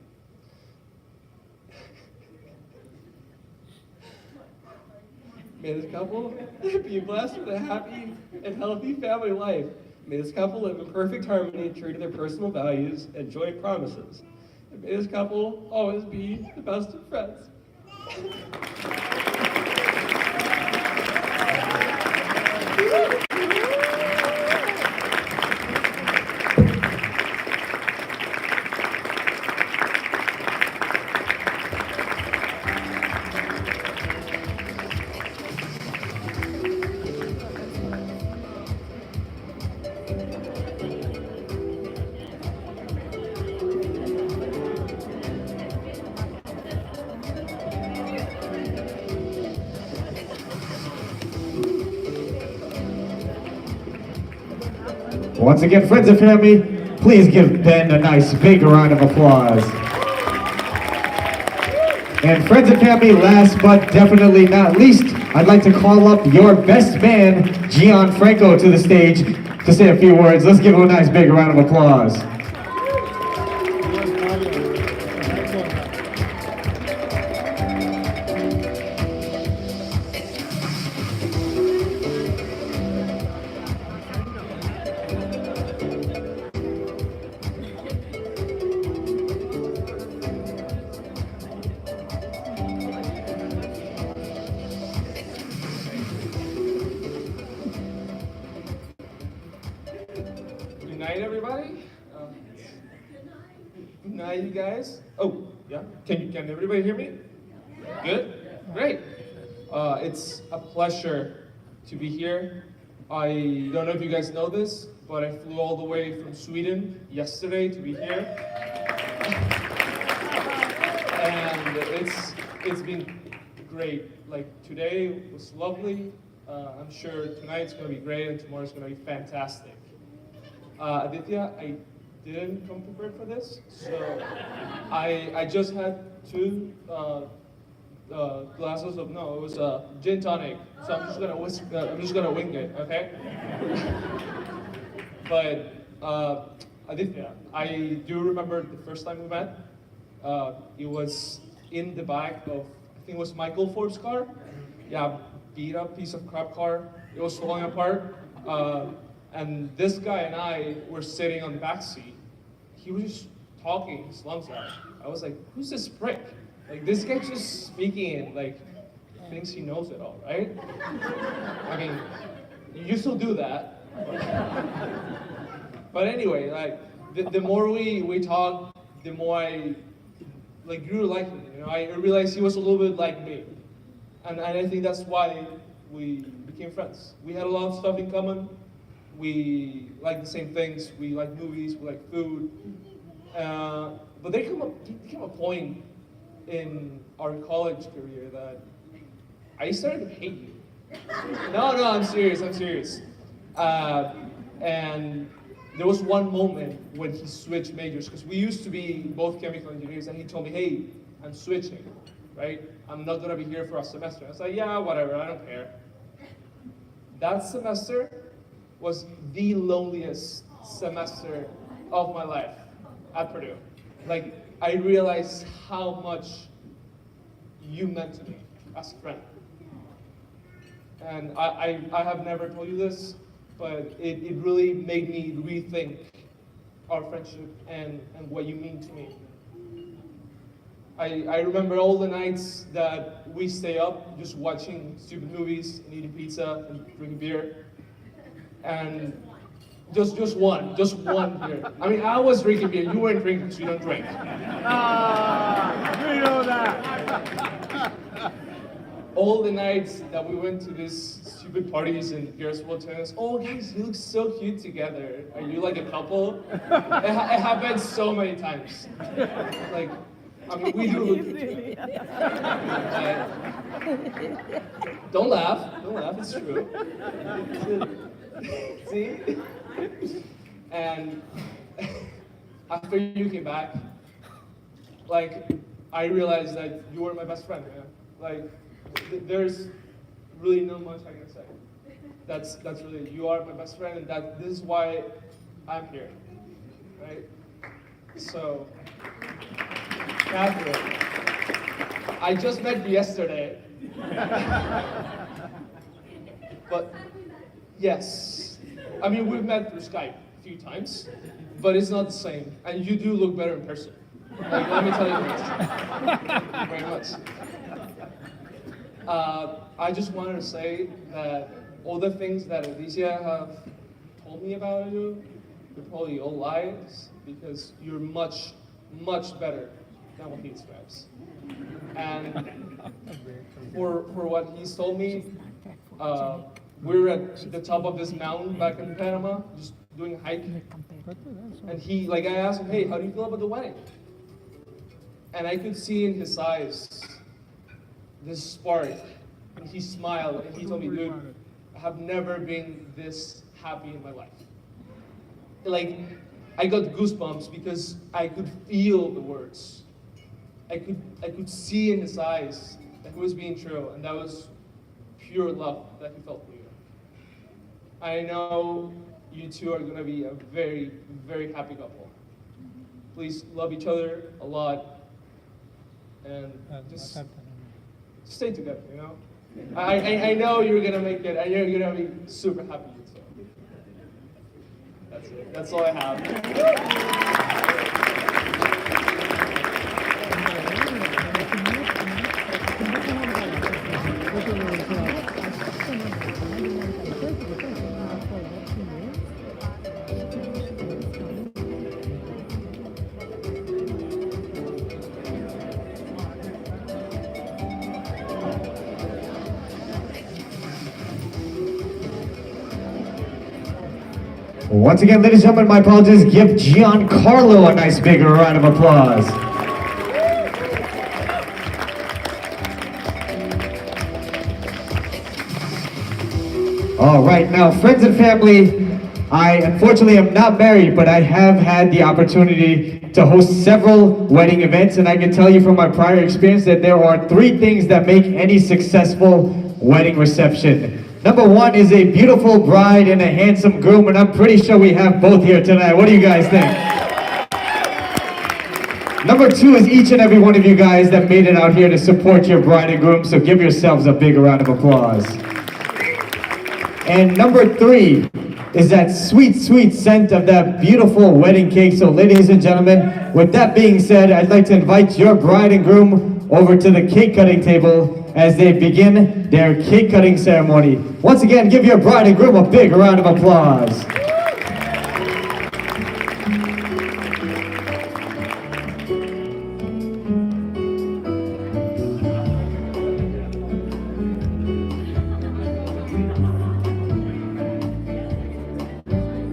May this couple be blessed with a happy and healthy family life. May this couple live in perfect harmony, true to their personal values and joint promises. And may this couple always be the best of friends. Once again, friends and family, please give Ben a nice big round of applause. And friends and family, last but definitely not least, I'd like to call up your best man, Gianfranco, to the stage to say a few words. Let's give him a nice big round of applause. Good night, everybody. Good night, you guys. Oh, yeah. Can everybody hear me? Good. Great. It's a pleasure to be here. I don't know if you guys know this, but I flew all the way from Sweden yesterday to be here, and it's been great. Like today was lovely. I'm sure tonight's gonna be great, and tomorrow's gonna be fantastic. Adithya, I didn't come prepared for this, so I just had two glasses of it was gin tonic. So I'm just gonna wing it, okay? But Adithya, I do remember the first time we met. It was in the back of, I think it was Michael Forbes' car. Yeah, beat up piece of crap car. It was falling apart. And this guy and I were sitting on the back seat. He was just talking his lungs out. I was like, who's this prick? Like, this guy just speaking and like, thinks he knows it all, right? I mean, you still do that. But anyway, like, the more we talked, the more I like grew to like him. You know, I realized he was a little bit like me. And I think that's why we became friends. We had a lot of stuff in common. We like the same things. We like movies. We like food. But there came a point in our college career that I started to hate you. No, I'm serious. And there was one moment when he switched majors, because we used to be both chemical engineers, and he told me, hey, I'm switching, right? I'm not gonna be here for a semester. I was like, yeah, whatever, I don't care. That semester was the loneliest semester of my life at Purdue. Like, I realized how much you meant to me as a friend. And I have never told you this, but it really made me rethink our friendship and what you mean to me. I remember all the nights that we stay up just watching stupid movies and eating pizza and drinking beer. And just one beer. I mean, I was drinking beer, you weren't drinking because you don't drink. We know that. All the nights that we went to these stupid parties and girls will tell us, oh guys, you look so cute together. Are you like a couple? It happened so many times. Like, I mean, we do look don't laugh, it's true. See? And after you came back, like, I realized that you were my best friend, man. Like, there's really not much I can say. That's really, you are my best friend, and this is why I'm here, right? So, Catherine, I just met you yesterday. But yes, I mean, we've met through Skype a few times, but it's not the same. And you do look better in person. Like, let me tell you this. Very much. I just wanted to say that all the things that Adithya have told me about you, they're probably all lies, because you're much, much better than what he describes. And for what he's told me, we were at the top of this mountain back in Panama, just doing a hike. And he, like, I asked him, hey, how do you feel about the wedding? And I could see in his eyes this spark. And he smiled and he told me, dude, I have never been this happy in my life. Like, I got goosebumps because I could feel the words. I could see in his eyes that he was being true, and that was pure love that he felt for you. I know you two are gonna be a very, very happy couple. Please love each other a lot, and just stay together, you know? I know you're gonna make it, and you're gonna be super happy. So. That's it. That's all I have. Once again, ladies and gentlemen, my apologies. Give Giancarlo a nice big round of applause. All right, now, friends and family, I unfortunately am not married, but I have had the opportunity to host several wedding events, and I can tell you from my prior experience that there are 3 things that make any successful wedding reception. Number 1 is a beautiful bride and a handsome groom, and I'm pretty sure we have both here tonight. What do you guys think? Number 2 is each and every one of you guys that made it out here to support your bride and groom, so give yourselves a big round of applause. And number 3 is that sweet, sweet scent of that beautiful wedding cake. So ladies and gentlemen, with that being said, I'd like to invite your bride and groom over to the cake cutting table as they begin their cake cutting ceremony. Once again, give your bride and groom a big round of applause.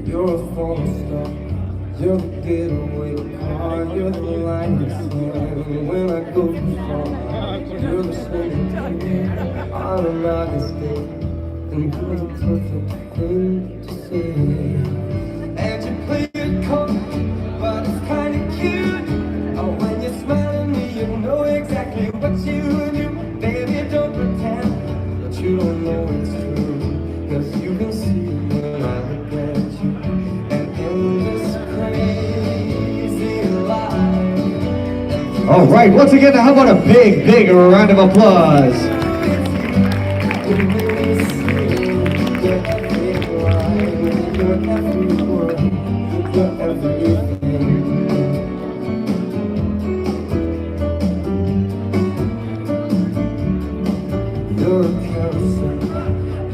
You're a falling star, you're the getaway car, you're the line that's slowing when I go too far. You're the swimming pool on an August day, and you're the perfect thing to say. And you play All right, once again, how about a big round of applause? You're a cancer,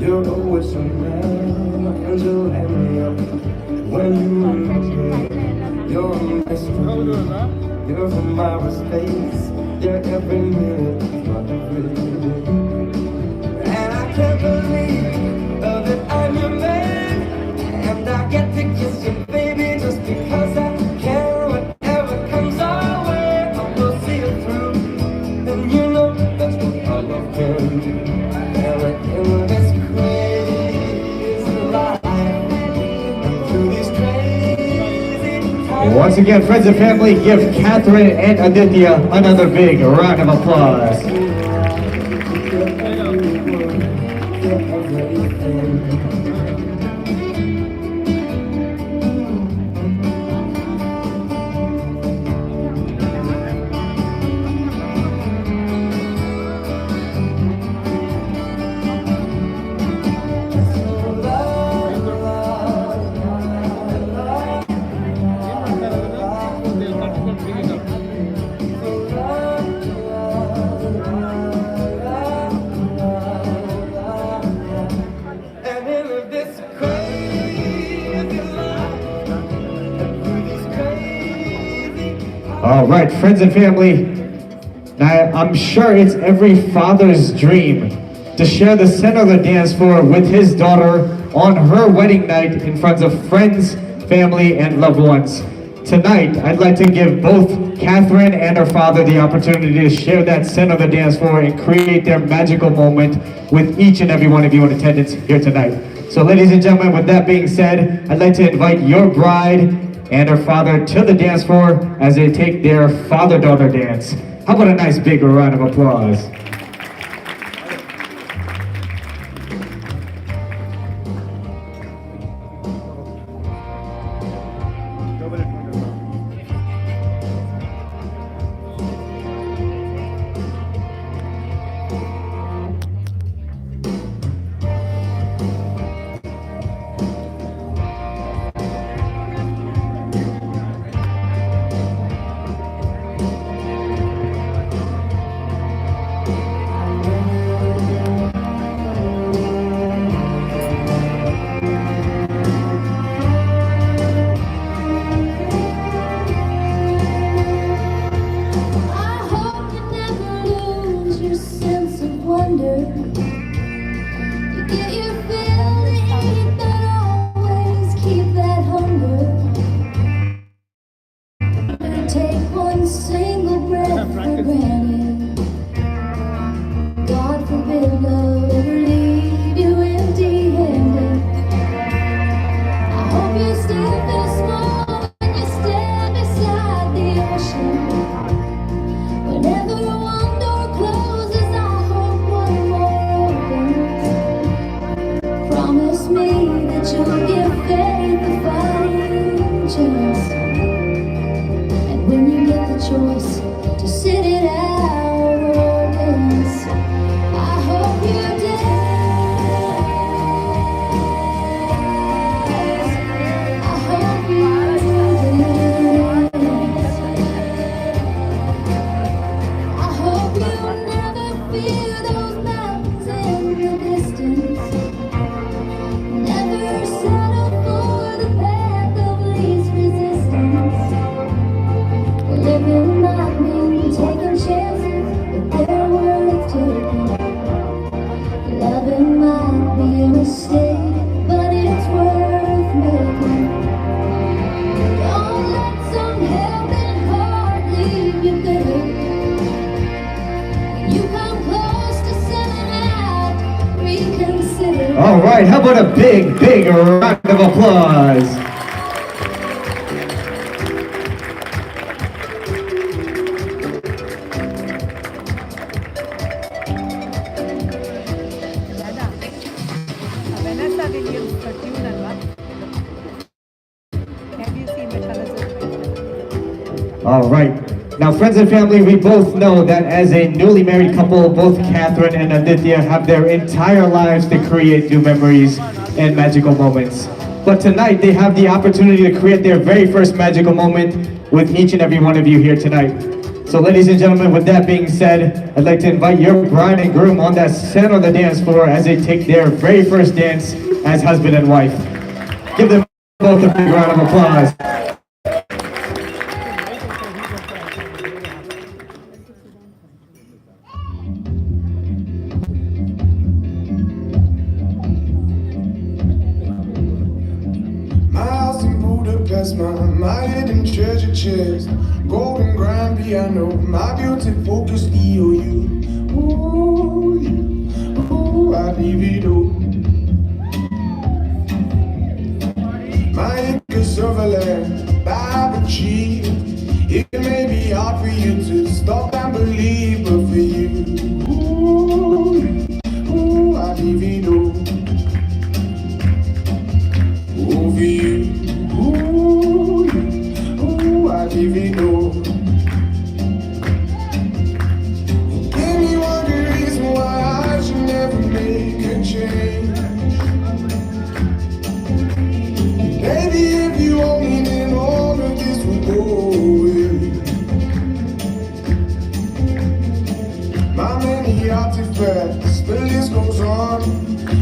you're always around, angel and me up when you appear. You're a mystery, you're from outer space, you're every minute of my everyday. And I can't believe that I'm your man, and I get to kiss you, baby, just because I can. Whatever comes our way, I will see it through, and you know that's what I love can do. And in this crazy life, through these crazy times. Once again, friends and family, give Catherine and Adithya another big round of applause. All right, friends and family, now I'm sure it's every father's dream to share the center of the dance floor with his daughter on her wedding night in front of friends, family, and loved ones. Tonight, I'd like to give both Catherine and her father the opportunity to share that center of the dance floor and create their magical moment with each and every one of you in attendance here tonight. So ladies and gentlemen, with that being said, I'd like to invite your bride and her father to the dance floor as they take their father-daughter dance. How about a nice big round of applause? All right, how about a big round of applause? All right, Now, friends and family, we both know that as a newly married couple, both Catherine and Adithya have their entire lives to create new memories and magical moments. But tonight, they have the opportunity to create their very first magical moment with each and every one of you here tonight. So ladies and gentlemen, with that being said, I'd like to invite your bride and groom on that center of the dance floor as they take their very first dance as husband and wife. Give them both a big round of applause. My hidden treasure chest, golden grand piano, my beauty focus EOU. Ooh, ooh, I leave it all. My acres of land, by the tree. It may be hard for you to stop and believe, but for you, ooh, ooh, I leave it all. Ooh, for you. I give it all. Give me one good reason why I should never make a change. Baby, if you owe me, then all of this will go away. My many artifacts, the list goes on.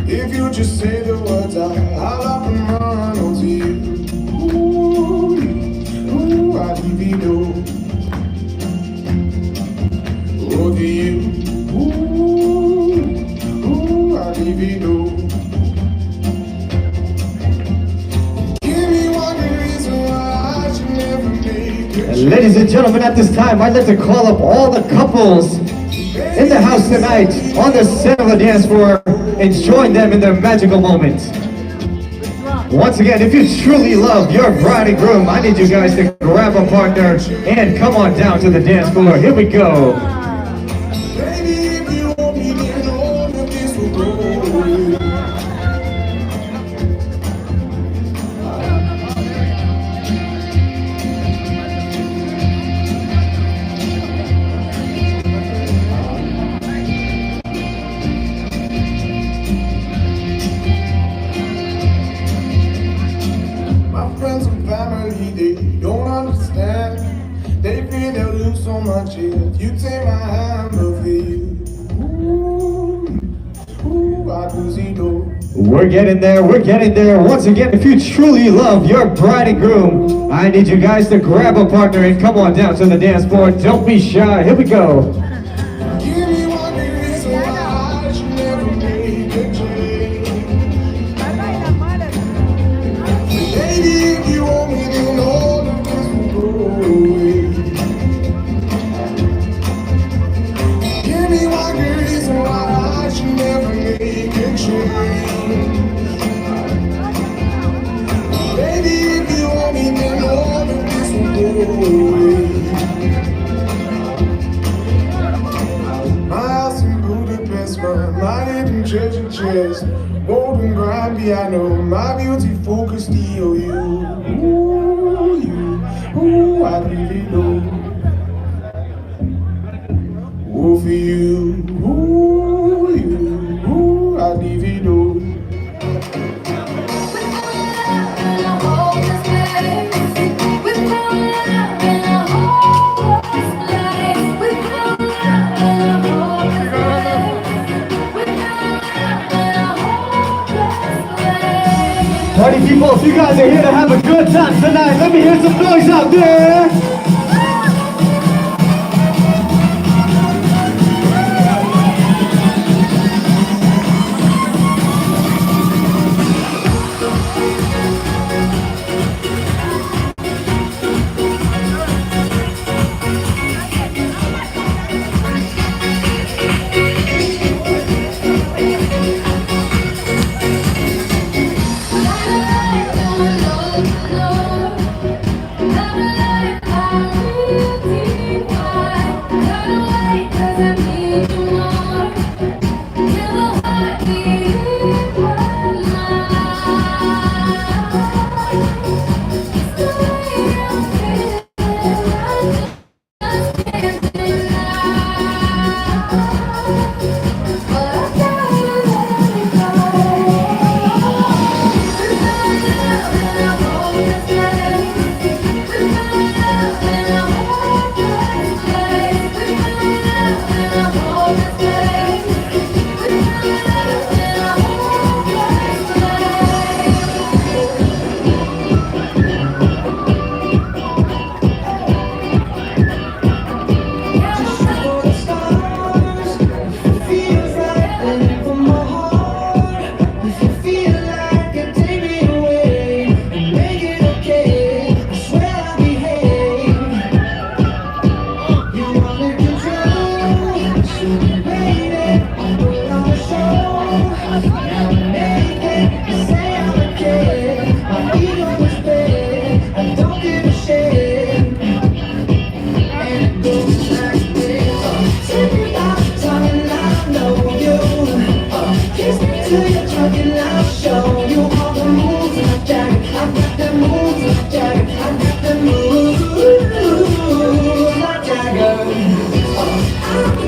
If you just say the words, I'll up and run onto you. I leave it all. Oh, to you. Ooh, I leave it all. Give me one good reason why I should never make a change. Ladies and gentlemen, at this time, I'd like to call up all the couples in the house tonight on the center of the dance floor and join them in their magical moment. Once again, if you truly love your bride and groom, I need you guys to grab a partner and come on down to the dance floor. Here we go. Baby, if you want me, then all of this will go away. So much if you take my hand, but for you, ooh, I lose it all. We're getting there, we're getting there. Once again, if you truly love your bride and groom, I need you guys to grab a partner and come on down to the dance floor. Don't be shy, here we go. Give me one good reason why I should never make a change. Baby, if you want me, then all of this will go away. Give me one good reason why I should never make a change. Baby, if you want me, then all of this will go away. My house in Budapest, my hidden treasure chest, golden grand piano, my beauty focused EOU. Ooh, you, ooh, I really know. Ooh, for you, ooh, I leave it all. Party people, if you guys are here to have a good time tonight, let me hear some noise out there.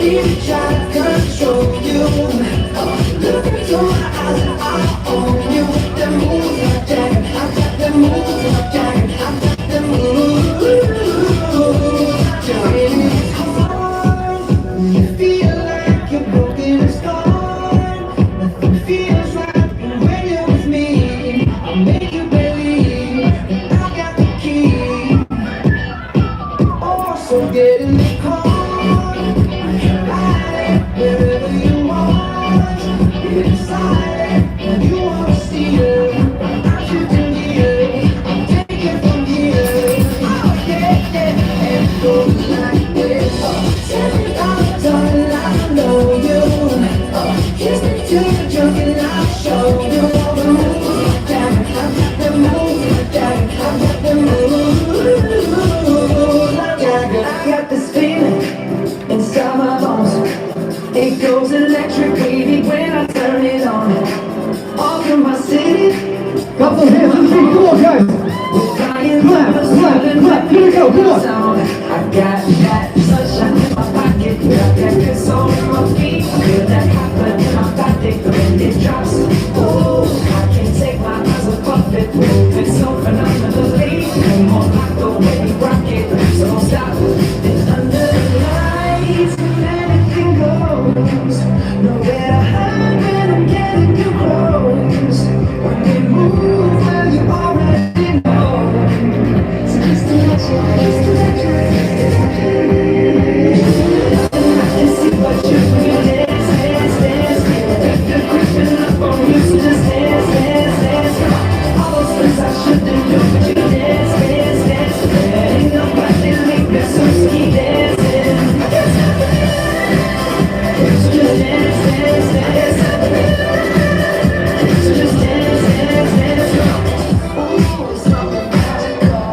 even try to control you. Look into my eyes and I own you. The moves are jagged, I got the moves are jagged, I got the moves. It's hard when you feel like you're broken and scarred. Nothing feels right when you're with me. I'll make you believe that I got the key. Oh, so get in the car, ride it wherever you want. Get excited when you wanna steer. I'm shooting gears, I'm taking from here. Oh yeah, yeah, and it goes like this. Tell me I'm done, I know you. Kiss me to the junk and I'll show you all the moves. I've got the moves, I've got the moves. I got this feeling inside my bones. It goes electric, baby, when I turn it on. All through my city, Couple hands to the feet, come on guys. we're flying Clap, clap, clap, here we go, come on. I got that sunshine in my pocket, got that good soul in my feet. I feel that hot blood in my body when it drops. Oh, I can't take my eyes off it, moving so phenomenally. Come on, like the way we rock it, so don't stop. And under the lights, anything goes. Nowhere to hide when I'm getting too close. When we move, well, you already know. So just to let I can see what you're doing. Dance, dance, dance. They're creeping up on you, so just dance, dance, dance. All those things I shouldn't do, but you dance, dance, dance. Ain't nobody leave me, so keep dancing. So just dance, dance, dance. So just dance, dance, dance. Ooh, it's something magical.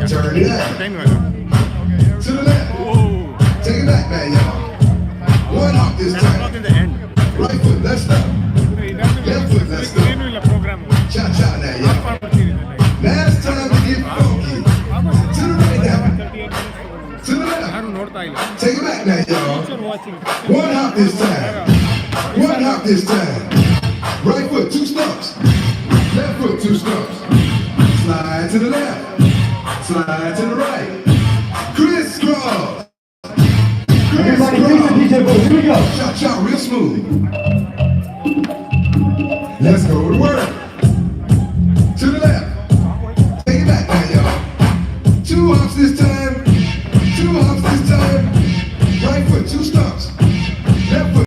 Turn it out. To the left. Take it back now, y'all. One hop this time. Right foot, let's stop. Left foot, let's stop. Cha-cha now, y'all. Now it's time to get funky. To the right now. To the left. Take it back now, y'all. One hop this time. One hop this time. Right foot, 2 stumps. Left foot, 2 stumps. Slide to the left. Slide to the right. Crisscross. Everybody, please the DJ booth. Here we go. Cha-cha real smooth. Let's go to work.